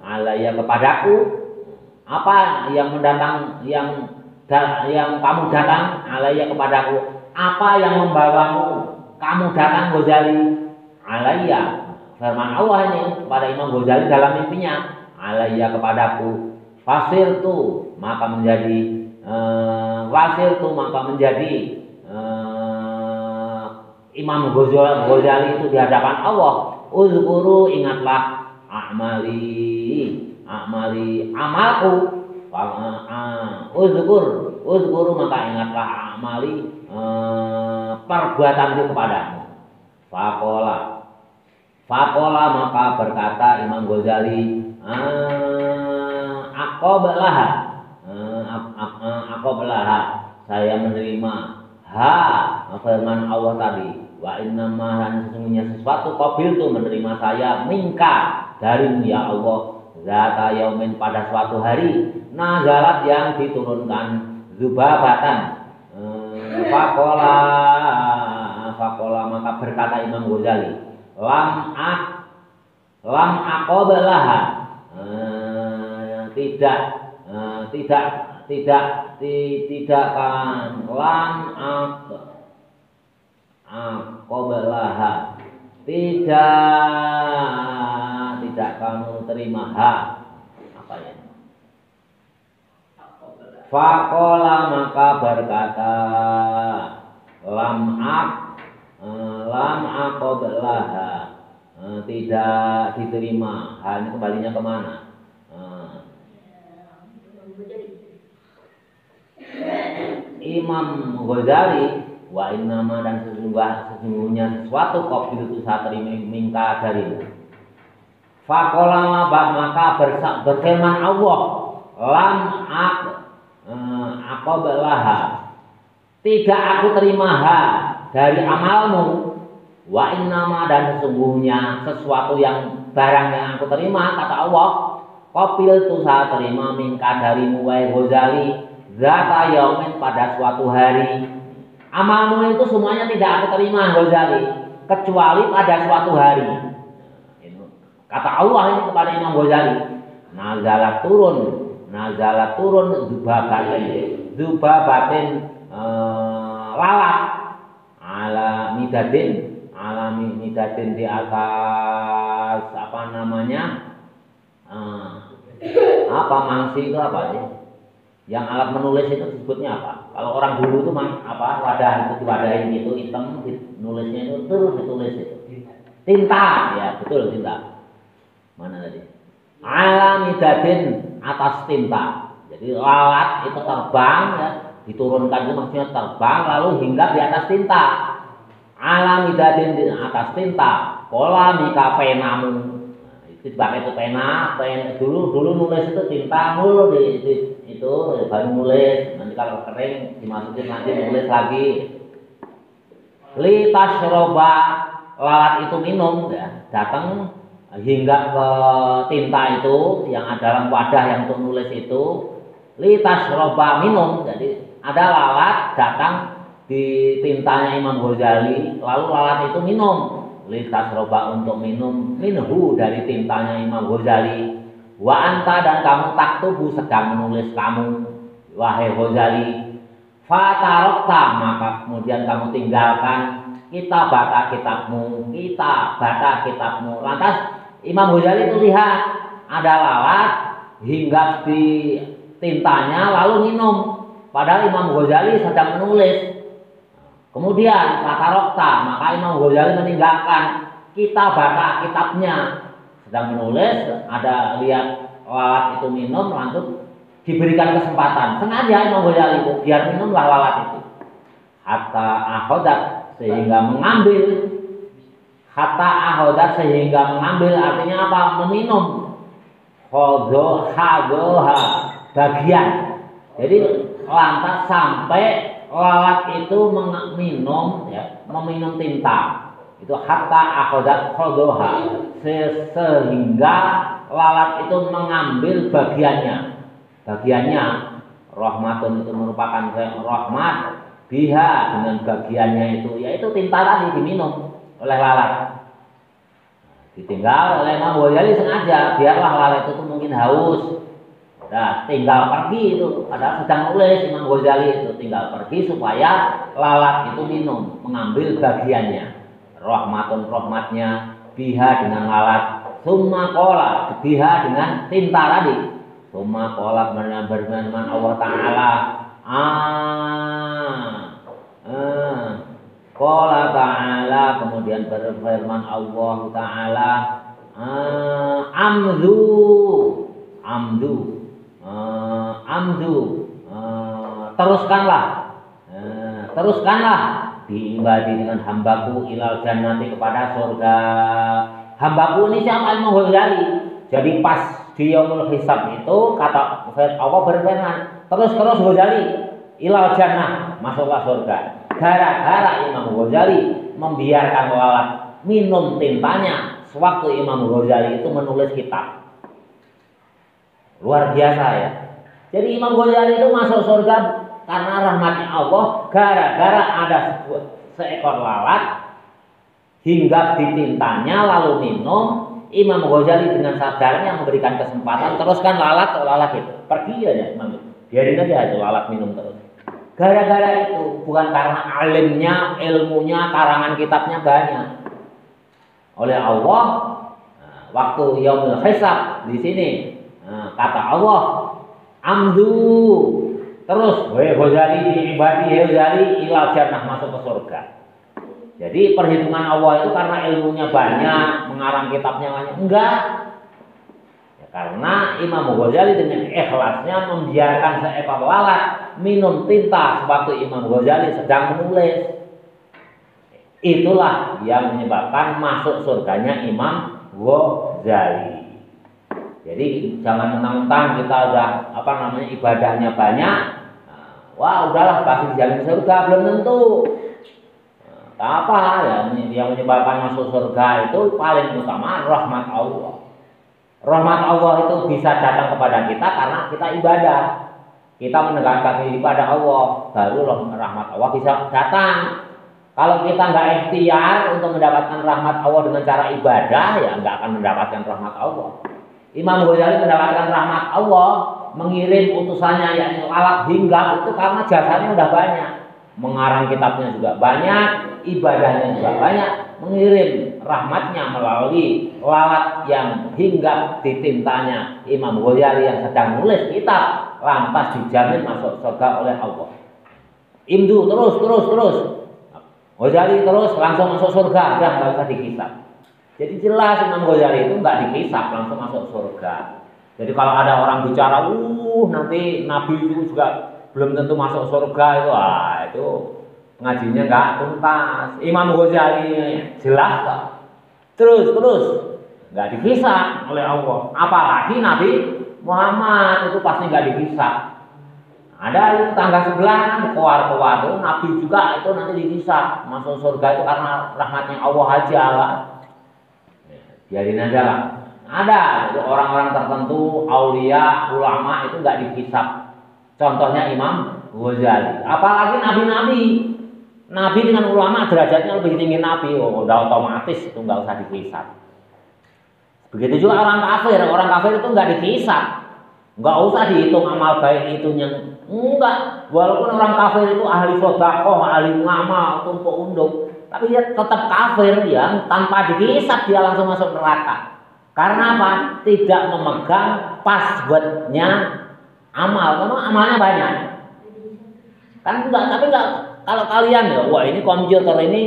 alayya kepadaku, apa yang mendatang, yang kamu datang, alayya kepadaku, apa yang membawamu kamu datang Ghazali, alayya, firman Allah ini kepada Imam Ghazali dalam mimpinya, alayya kepadaku, fasirtu, maka menjadi Imam Ghazali itu di hadapan Allah. Uzkuru, ingatlah amalku. Uzkuru, maka ingatlah amali, perbuatanku kepadamu. Fakola, maka berkata Imam Ghazali, aqoblaha, saya menerima firman Allah tadi. Wa innama, sesungguhnya sesuatu qabil itu menerima saya minka, darimu ya Allah, zata yaumin, pada suatu hari, nazalat yang diturunkan, zubabatan. Fakola, maka berkata Imam Ghazali, lam aqoblaha, tidak kan, lam aqoblaha, tidak kamu terima apa ya? Fakola, maka berkata lam aqoblaha, tidak diterima. Ini kembalinya kemana? Imam Ghazali, wa innama, dan sesungguhnya sesuatu qabil itu saya terima minta darimu. Fakola, maka berfirman Allah, lam aqoblaha, tidak aku terima dari amalmu. Wa innama, dan sesungguhnya sesuatu yang barang yang aku terima, kata Allah, qabil itu saya terima minka darimu wahai Ghazali, zata yaumin, pada suatu hari. Amalmu itu semuanya tidak aku terima Ghazali, kecuali pada suatu hari. Kata Allah ini kepada Imam Ghazali, nazalat turun dubabatin, lalat, ala midatin, di atas mangsi itu apa sih? Yang alat menulis itu disebutnya apa? Kalau orang dulu itu wadah itu diwadahin gitu, hitam, nulisnya itu terus ditulis itu. tinta, ya betul tinta. Mana tadi? Alamidatin atas tinta. Jadi lalat itu terbang ya, diturunkan itu maksudnya terbang lalu hingga di atas tinta. Alamidatin di atas tinta. Pola mika penamu. Nah, itu pakai itu pena dulu nulis itu tinta nul itu baru nulis. Nanti kalau kering dimasukin nanti nulis lagi. Litasroba lalat itu minum ya, datang hingga ke tinta itu yang ada dalam wadah yang untuk nulis itu. Litasroba minum, jadi ada lalat datang di tintanya Imam Ghazali, lalu lalat itu minum. Litasroba untuk minum minhu dari tintanya Imam Ghazali. Wa anta dan kamu taktubu sedang menulis kamu wahai Ghazali. Fatarokta maka kemudian kamu tinggalkan kita baca kitabmu. Lantas Imam Ghazali itu lihat ada lalat hinggap di tintanya lalu minum, padahal Imam Ghazali sedang menulis. Kemudian fatarokta maka Imam Ghazali meninggalkan kita baca kitabnya, sedang menulis, ada lihat lalat itu minum, langsung diberikan kesempatan, sengaja Imam Ghazali itu biar minumlah lalat itu. Hatta akhodat sehingga mengambil. Hatta akhodat sehingga mengambil artinya apa? Meminum. Khodoha bagian. Jadi lantas sampai lalat itu meminum ya, meminum tinta. Itu hatta akhodat khodoha sehingga lalat itu mengambil bagiannya. Rahmatun itu merupakan rahmat biha dengan bagiannya itu, yaitu tinta tadi diminum oleh lalat. Ditinggal oleh Imam Ghazali sengaja biarlah lalat itu mungkin haus. Nah, tinggal pergi itu, padahal sedang nulis Imam Ghazali itu tinggal pergi supaya lalat itu minum, mengambil bagiannya. Rahmatun rahmatnya biha dengan lalat, summa qala biha dengan tinta tadi. Summa qala berfirman Allah Ta'ala. Qala Ta'ala kemudian berfirman Allah Ta'ala. Teruskanlah diibadi dengan hambaku ilal jannati kepada surga. Hambaku ini siapa? Imam Ghazali. Jadi pas di yaumul hisab itu kata Allah berfirman, terus Ghazali ilal jannah, masuklah surga. Gara-gara Imam Ghazali membiarkan lalat minum tintanya sewaktu Imam Ghazali itu menulis kitab. Luar biasa ya. Jadi Imam Ghazali itu masuk surga karena rahmatnya Allah, gara-gara ada seekor lalat hinggap di tintanya lalu minum. Imam Ghazali dengan sadarnya memberikan kesempatan, teruskan lalat itu pergi aja, biarin aja itu lalat minum terus. Gara-gara itu, bukan karena alimnya, ilmunya, karangan kitabnya banyak. Oleh Allah, waktu yaumul hisab di sini, kata Allah, amdu, terus, Ghazali diibadi Ghazali ilal jannah, masuk ke surga. Jadi perhitungan Allah itu karena ilmunya banyak, mengarang kitabnya banyak. Enggak. Ya, karena Imam Ghazali dengan ikhlasnya membiarkan seekor lalat minum tinta sewaktu Imam Ghazali sedang menulis. Itulah yang menyebabkan masuk surganya Imam Ghazali. Jadi jangan mentang-mentang kita udah ibadahnya banyak. Wah udahlah pasti dijamin surga, belum tentu. Apa ya yang menyebabkan masuk surga itu paling utama rahmat Allah. Rahmat Allah itu bisa datang kepada kita karena kita ibadah. Kita menegakkan diri pada Allah, baru rahmat Allah bisa datang. Kalau kita nggak ikhtiar untuk mendapatkan rahmat Allah dengan cara ibadah, ya nggak akan mendapatkan rahmat Allah. Imam Ghazali mendapatkan rahmat Allah, mengirim utusannya yakni lalat hinggap itu karena jasanya udah banyak. Mengarang kitabnya juga banyak, ibadahnya juga banyak, mengirim rahmatnya melalui lalat yang hinggap di tintanya Imam Ghazali yang sedang nulis kitab, lantas dijamin masuk surga oleh Allah. Imdu terus Ghazali terus langsung masuk surga, udah nggak usah dihisab. Jadi jelas Imam Ghazali itu nggak dihisab langsung masuk surga. Jadi kalau ada orang bicara, nanti Nabi itu juga belum tentu masuk surga itu ngajinya nggak tuntas. Imam Ghazali jelas kok. Terus nggak dihisab oleh Allah. Apalagi Nabi Muhammad itu pasti nggak dihisab. Ada tetangga sebelah kan keluar itu Nabi juga itu nanti dihisab masuk surga itu karena rahmatnya Allah aja lah. Biarin aja lah. Ada orang-orang tertentu, aulia, ulama itu nggak dihisab. Contohnya Imam Ghazali. Apalagi nabi-nabi. Nabi dengan ulama derajatnya lebih tinggi Nabi. Udah otomatis itu nggak usah dihisab. Begitu juga orang kafir. Orang kafir itu nggak dihisab. Nggak usah dihitung amal baik itunya. Enggak. Walaupun orang kafir itu ahli sedekah, ahli ngamal, tumpuk unduk, tapi dia tetap kafir ya, tanpa dihisab dia langsung masuk neraka. Karena apa? Tidak memegang passwordnya amal. Karena amalnya banyak. Kan tapi enggak kalau kalian ya, wah ini komputer ini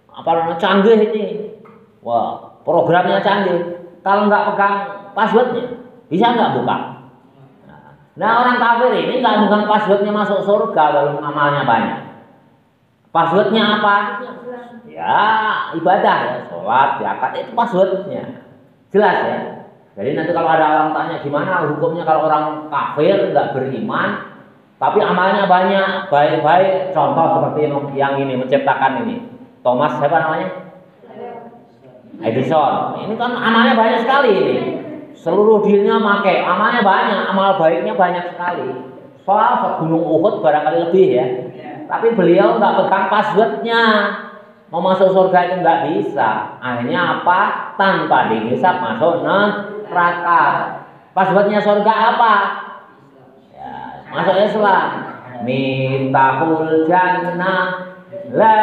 apa namanya canggih ini. Wah, programnya canggih. Kalau nggak pegang passwordnya, bisa nggak buka? Nah orang kafir ini nggak megang passwordnya masuk surga walaupun amalnya banyak. Passwordnya apa? Ya ibadah ya, sholat, zakat itu passwordnya. Jelas ya. Jadi nanti kalau ada orang tanya gimana hukumnya kalau orang kafir nggak beriman, tapi amalnya banyak, baik-baik. Contoh seperti yang ini menciptakan ini, Thomas siapa namanya? Edison. Ini kan amalnya banyak sekali ini. Seluruh dirinya pakai, amalnya banyak, amal baiknya banyak sekali. Soal gunung Uhud barangkali lebih ya. Tapi beliau nggak pegang passwordnya. Mau masuk surga itu nggak bisa. Akhirnya apa? Tanpa dihisab masuk neraka. Passwordnya surga apa? Ya, masuk Islam. Miftahul jannah la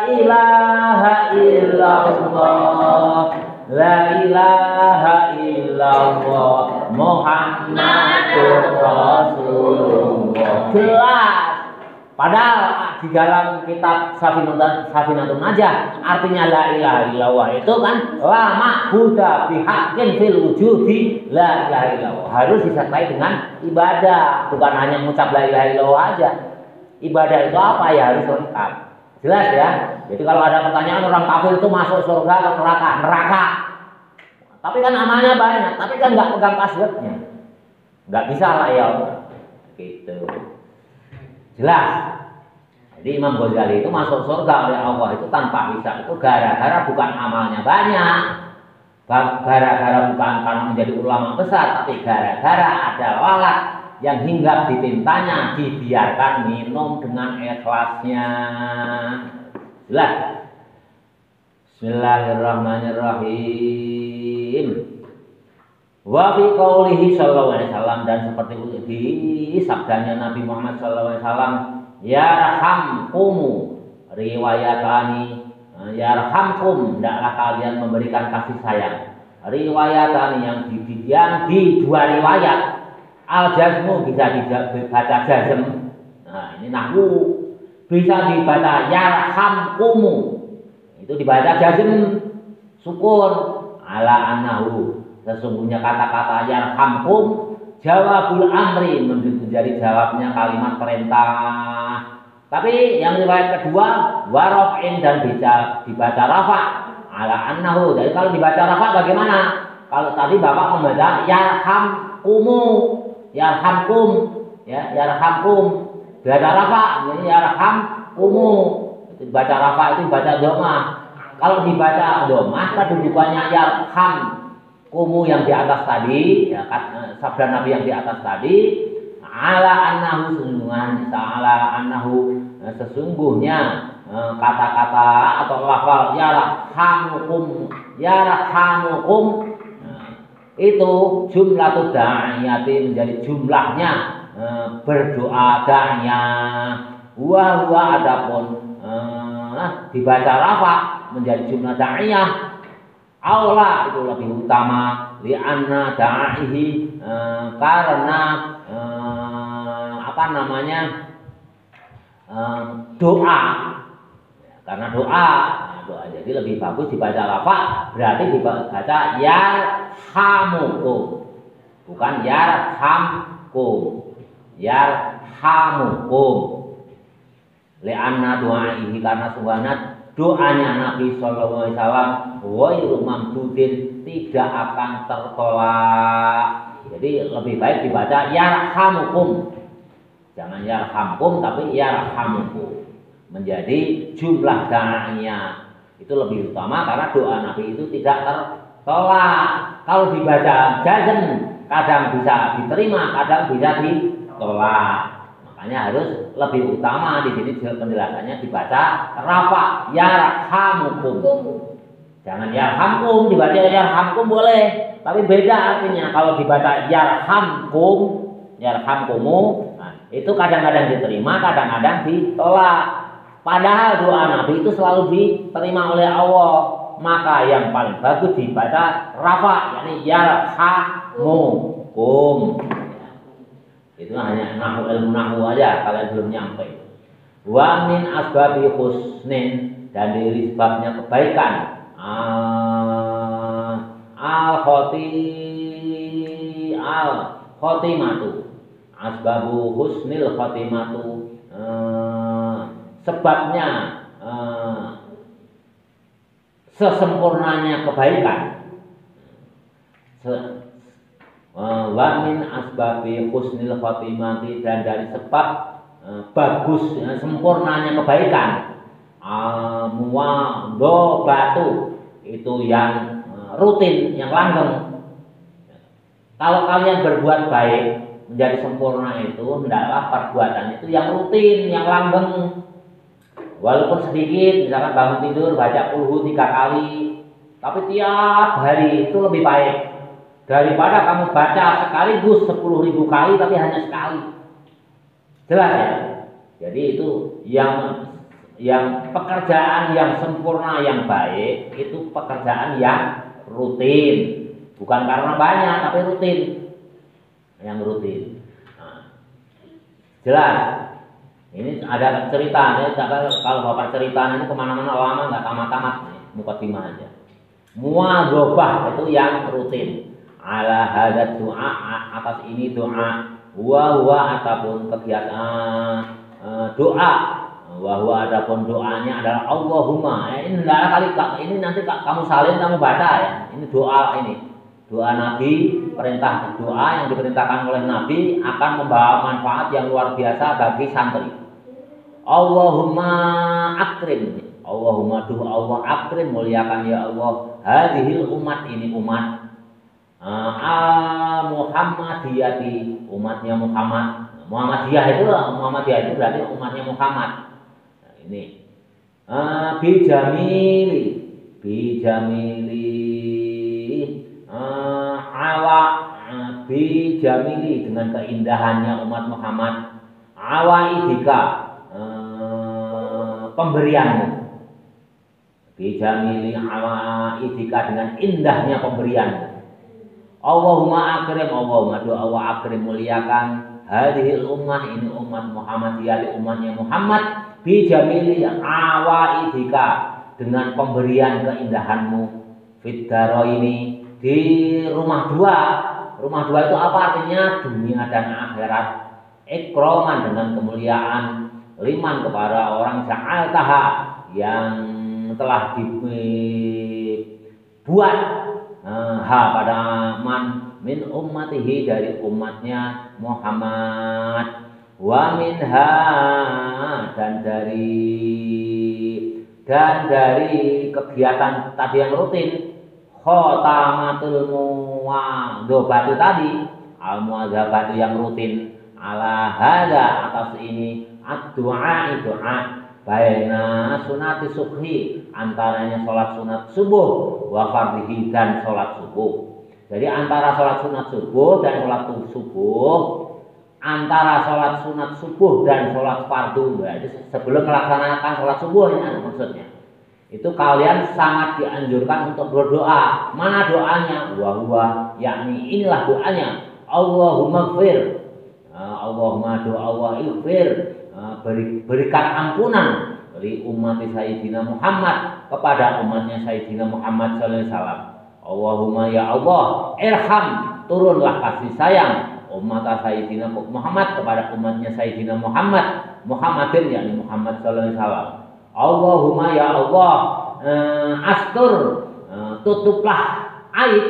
ilaha illallah. La ilaha illallah Muhammadur Rasulullah. Jelas. Padahal di dalam kitab Safinatun Najah artinya la ilaha illallah itu kan lama Buddha bihaqqin fil wujudi la ilaha illallah. Harus disertai dengan ibadah, bukan hanya mengucap la ilaha illallah aja. Ibadah itu apa ya harus lengkap. Jelas ya. Jadi kalau ada pertanyaan orang kafir itu masuk surga atau neraka? Neraka. Tapi kan amalnya banyak, tapi kan nggak pegang passwordnya. Nggak bisa lah ya. Gitu. Jelas. Jadi Imam Ghazali itu masuk surga oleh Allah itu tanpa hisab itu gara-gara bukan amalnya banyak. Gara-gara bukan karena menjadi ulama besar, tapi gara-gara ada lalat yang hinggap di tintanya dibiarkan minum dengan ikhlasnya. Jelas. Bismillahirrahmanirrahim. Wa fi qaulihi sallallahu alaihi wasallam, dan seperti di sabdanya Nabi Muhammad sallallahu alaihi wasallam, yarhamkum riwayatani, yarhamkum, hendaklah kalian memberikan kasih sayang. Riwayatani yang di dua riwayat. Al-jazmu bisa dibaca jazm. Nah, ini nahwu. Bisa dibaca yarhamkumu. Itu dibaca jazm sukun ala annahu. Sesungguhnya kata-kata yarhamkum jawabul amri, menjadi jawabnya kalimat perintah. Tapi yang riwayat kedua warofin dan bisa dibaca rafa ala annahu. Jadi kalau dibaca rafa bagaimana? Kalau tadi Bapak membaca yarhamkumu, yarhamkum, ya yarhamkum, baca rafa jadi yarhamkumu. Itu dibaca rafa itu dibaca domah. Kalau dibaca domah kedudukannya yarham kumu yang di atas tadi, ya, sabda Nabi yang di atas tadi, ala annahu sesungguhnya kata-kata atau lafal yarhamukum itu jumlah da'iyati menjadi jumlahnya berdoa da'nya wa adapun dibaca rafa menjadi jumlah da'iyah aula itu lebih utama li'anna da'ihi karena doa karena doa. Doa. Jadi lebih bagus dibaca rafa, berarti dibaca yarhamukum, bukan yarhamkum. Yarhamukum. Li'anna du'aihi, karena sungguhnya doanya Nabi sallallahu alaihi wasallam ghairu mamdudin, tidak akan tertolak. Jadi lebih baik dibaca yarhamukum. Jangan yarhamkum tapi yarhamukum. Menjadi jumlah da'anya itu lebih utama karena doa Nabi itu tidak tertolak. Kalau dibaca jazm kadang bisa diterima, kadang bisa ditolak. Makanya harus lebih utama di sini penjelasannya dibaca rafa yarhamukum. Jangan yarhamkum, dibaca yarhamkum boleh, tapi beda artinya. Kalau dibaca yarhamkum, yarhamkumu, nah, itu kadang-kadang diterima, kadang-kadang ditolak. Padahal doa Nabi itu selalu diterima oleh Allah. Maka yang paling bagus dibaca rafa, yakni yarhamukum. Itu hanya ilmu nahu aja, kalian belum nyampe. Wa min asbabi husnin, dan dari sebabnya kebaikan. Al khotimatu, asbabu husnil khotimatu, sebabnya sesempurnanya kebaikan. Wa min asbabi husnil khotimati, dan dari sebab bagus sempurnanya kebaikan. Muwadobatu, itu yang rutin, yang langgeng. Kalau kalian berbuat baik menjadi sempurna itu, hendaklah perbuatan itu yang rutin, yang langgeng. Walaupun sedikit, misalkan bangun tidur baca kulhu 3 kali, tapi tiap hari itu lebih baik daripada kamu baca sekaligus 10.000 kali tapi hanya sekali. Jelas ya? Jadi itu yang pekerjaan yang sempurna, yang baik, itu pekerjaan yang rutin, bukan karena banyak tapi rutin, yang rutin. Nah, jelas. Ini ada cerita, kalau bapak cerita ini kemana-mana lama nggak tamat-tamat, mukadimah aja. Muadzabah itu yang rutin. Ala hadat doa, atas ini doa. Huwa ataupun kegiatan doa. Wa adapun doanya adalah Allahumma. Ini kali ini nanti kamu salin, kamu baca ya. Ini doa ini. Doa Nabi, perintah doa yang diperintahkan oleh Nabi akan membawa manfaat yang luar biasa bagi santri. Allahumma akrim, Allahumma duh Allah akrim, muliakan ya Allah hadhil umat, ini umat Muhammadiyati, umatnya Muhammad. Muhammadiyah itu berarti umatnya Muhammad. Nah, ini bijamili dengan keindahannya umat Muhammad, awaidika pemberianmu, bijamili awaidika dengan indahnya pemberianmu. Allahumma akrim, Allahumma doa Allah akrim, muliakan hadhil ummah, ini umat Muhammadiyah, umatnya Muhammad, bijamili awaidika dengan pemberian keindahanmu, fiddaro ini di rumah dua. Rumah dua itu apa artinya? Dunia dan akhirat. Ikroman dengan kemuliaan, liman kepada orang ja'altaha yang telah dibuat pada man min ummatihi, dari umatnya Muhammad, wa minha, dan dari kegiatan tadi yang rutin, khotamatul muwadzabatu tadi, al muwadzabatu yang rutin, ala hada atas ini, ad-du'a doa baina sunati subhi, antaranya sholat sunat subuh, wa fardhihi, dan sholat subuh. Jadi antara sholat sunat subuh dan sholat subuh, antara sholat sunat subuh dan sholat fardu, berarti sebelum melaksanakan sholat subuh ini maksudnya, itu kalian sangat dianjurkan untuk berdoa. Mana doanya? Wahwa, yakni inilah doanya. Allahumma gfir, Allahumma doa Allah ighfir, berikan ampunan li ummati Sayyidina Muhammad, kepada umatnya Sayyidina Muhammad sallallahu alaihi wasallam. Allahumma ya Allah, irham, turunlah kasih sayang umat Sayyidina Muhammad kepada umatnya Sayyidina Muhammad, Muhammadin yakni Muhammad sallallahu alaihi wasallam. Allahumma ya Allah, astur, tutuplah aib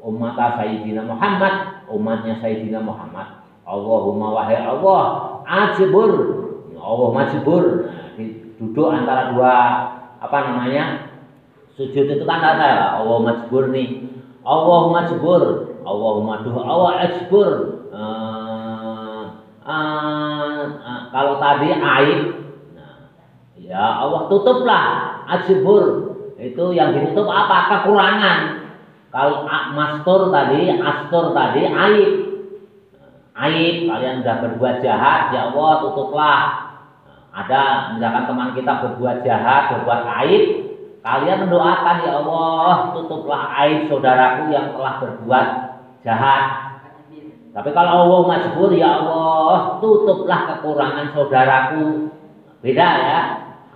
umat Sayyidina Muhammad, umatnya Sayyidina Muhammad. Allahumma wahai Allah, ajbur, Allah majbur. Duduk antara dua sujud itu kan ada Allah majbur nih. Allahumma majbur, Allahumma duh Allah ajbur. Kalau tadi aib, ya Allah tutuplah, ajbur. Itu yang ditutup apa? Kekurangan. Kalau mastur tadi, astur tadi aib. Aib, kalian sudah berbuat jahat, ya Allah tutuplah. Ada misalkan teman kita berbuat jahat, berbuat aib, kalian mendoakan, ya Allah tutuplah aib saudaraku yang telah berbuat jahat. Tapi kalau Allah majbur, ya Allah tutuplah kekurangan saudaraku. Beda ya.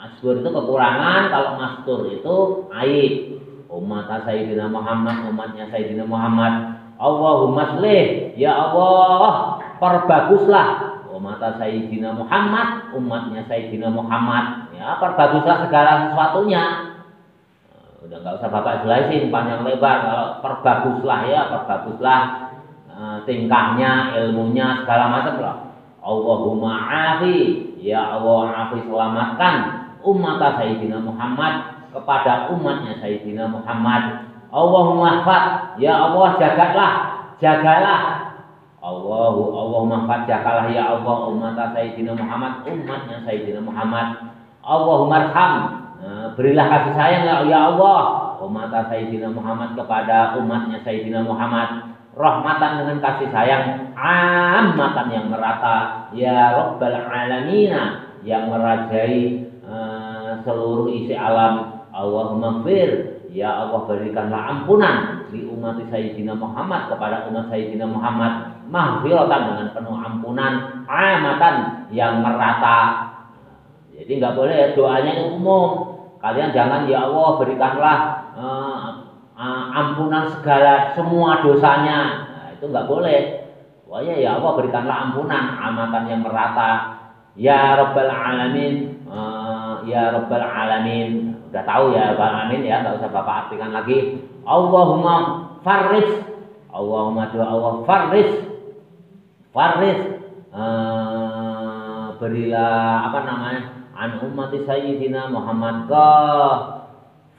Mastur itu kekurangan, kalau mastur itu aib. Umat Sayyidina Muhammad, umatnya Sayyidina Muhammad. Allahumma shlih, ya Allah perbaguslah umat Sayyidina Muhammad, umatnya Sayyidina Muhammad. Ya, perbaguslah segala sesuatunya. Udah nggak usah Bapak jelasin panjang lebar. Kalau perbaguslah, ya perbaguslah tingkahnya, ilmunya, segala macam lah. Allahumma afi, ya Allah afi, selamatkan umat Sayyidina Muhammad kepada umatnya Sayyidina Muhammad. Allahumma hafad, ya Allah jagalah. Allahumma hafad, jagalah ya Allah umat Sayyidina Muhammad, umatnya Sayyidina Muhammad. Allahumma arham, berilah kasih sayang ya Allah umat Sayyidina Muhammad kepada umatnya Sayyidina Muhammad. Rahmatan, dengan kasih sayang ammatan yang merata, ya Rabbal Alamina, yang merajai seluruh isi alam. Allahumma fir, ya Allah berikanlah ampunan di umat Sayyidina Muhammad, kepada umat Sayyidina Muhammad, mahfiratan, dengan penuh ampunan, amatan yang merata. Jadi nggak boleh doanya itu umum. Kalian jangan ya Allah berikanlah ampunan segala semua dosanya. Nah, itu nggak boleh. Pokoknya ya Allah berikanlah ampunan, amatan yang merata. Ya Rabbal Alamin, ya Rabbal Alamin. Udah tahu ya Rabbal Alamin ya, nggak usah Bapak artikan lagi. Allahumma farris, Allahumma doa Allah farris, berilah an ummati Sayyidina Muhammad ke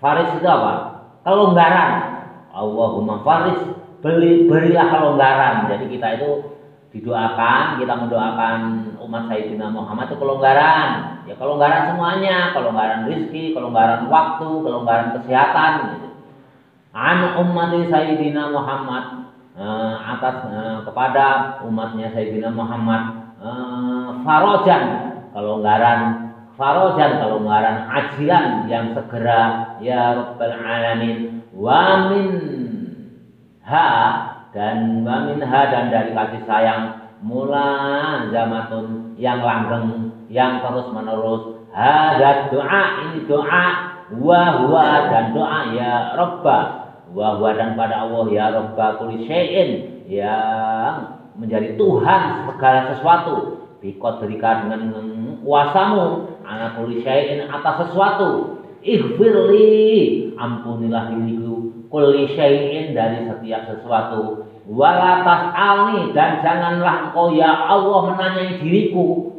faris itu apa? Kelonggaran. Allahumma faris, berilah kelonggaran. Jadi kita itu didoakan, kita mendoakan umat Sayyidina Muhammad itu kelonggaran. Ya kelonggaran semuanya, kelonggaran rezeki, kelonggaran waktu, kelonggaran kesehatan gitu. An ummati Sayyidina Muhammad, atas kepada umatnya Sayyidina Muhammad, farojan, kelonggaran, kelonggaran ajilan yang segera, ya Rabbal Alamin. Wa minha, dan dari kasih sayang, mulazamatun, yang langgeng, yang terus menerus. Hadza doa, ini doa, wa huwa, dan doa ya Rabba, wa huwa, dan pada Allah ya Rabba kulli syai'in, yang menjadi Tuhan segala sesuatu, biqadrika, dengan kuasamu, ala kulli syai'in, atas sesuatu. Ighfirli, ampunilah diriku, kulli syai'in, dari setiap sesuatu. Wala tas'alni, dan janganlah engkau ya Allah menanyai diriku.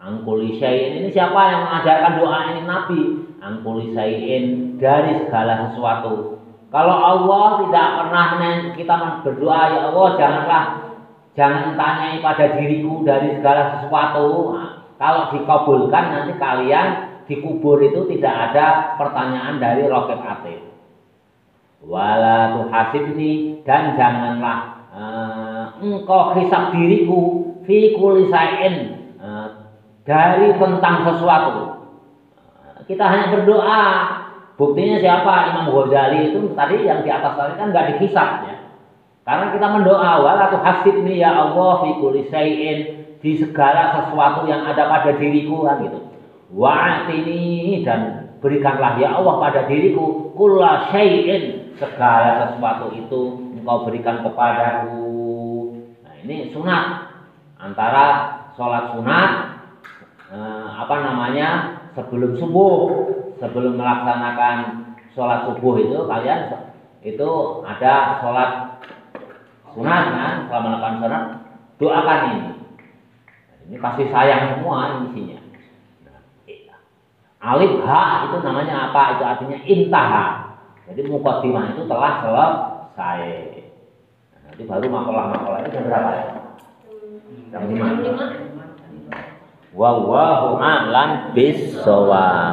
Angkuli syai'in, ini siapa yang mengajarkan doa ini? Nabi. Angkuli syai'in, dari segala sesuatu. Kalau Allah tidak pernah kita berdoa, ya Allah jangan tanyai pada diriku dari segala sesuatu. Nah, kalau dikabulkan nanti kalian dikubur itu tidak ada pertanyaan dari raqib atid. Wala tuhasibni, dan janganlah engkau hisab diriku fi kulli syai'in, dari tentang sesuatu. Kita hanya berdoa. Buktinya siapa? Imam Ghazali itu tadi yang di atas tadi kan nggak dihisab ya. Karena kita mendoa, wala tuhasibni ya Allah fi kulli syai'in, di segala sesuatu yang ada pada diriku kan gitu. wa'atini, dan berikanlah ya Allah pada diriku kulla syai'in, segala sesuatu itu engkau berikan kepadaku. Nah, ini sunat, antara sholat sunat sebelum subuh, sebelum melaksanakan sholat subuh itu kalian itu ada sholat sunat kan, selama melakukan sunat doakan ini. Ini kasih sayang semua isinya. Alif ha itu namanya apa? Itu artinya intaha. Jadi muqaddimah itu telah selesai. Nah, nanti baru makalah-makalah itu berapa ya? Jam 5. Wallahu a'lam bis-shawab.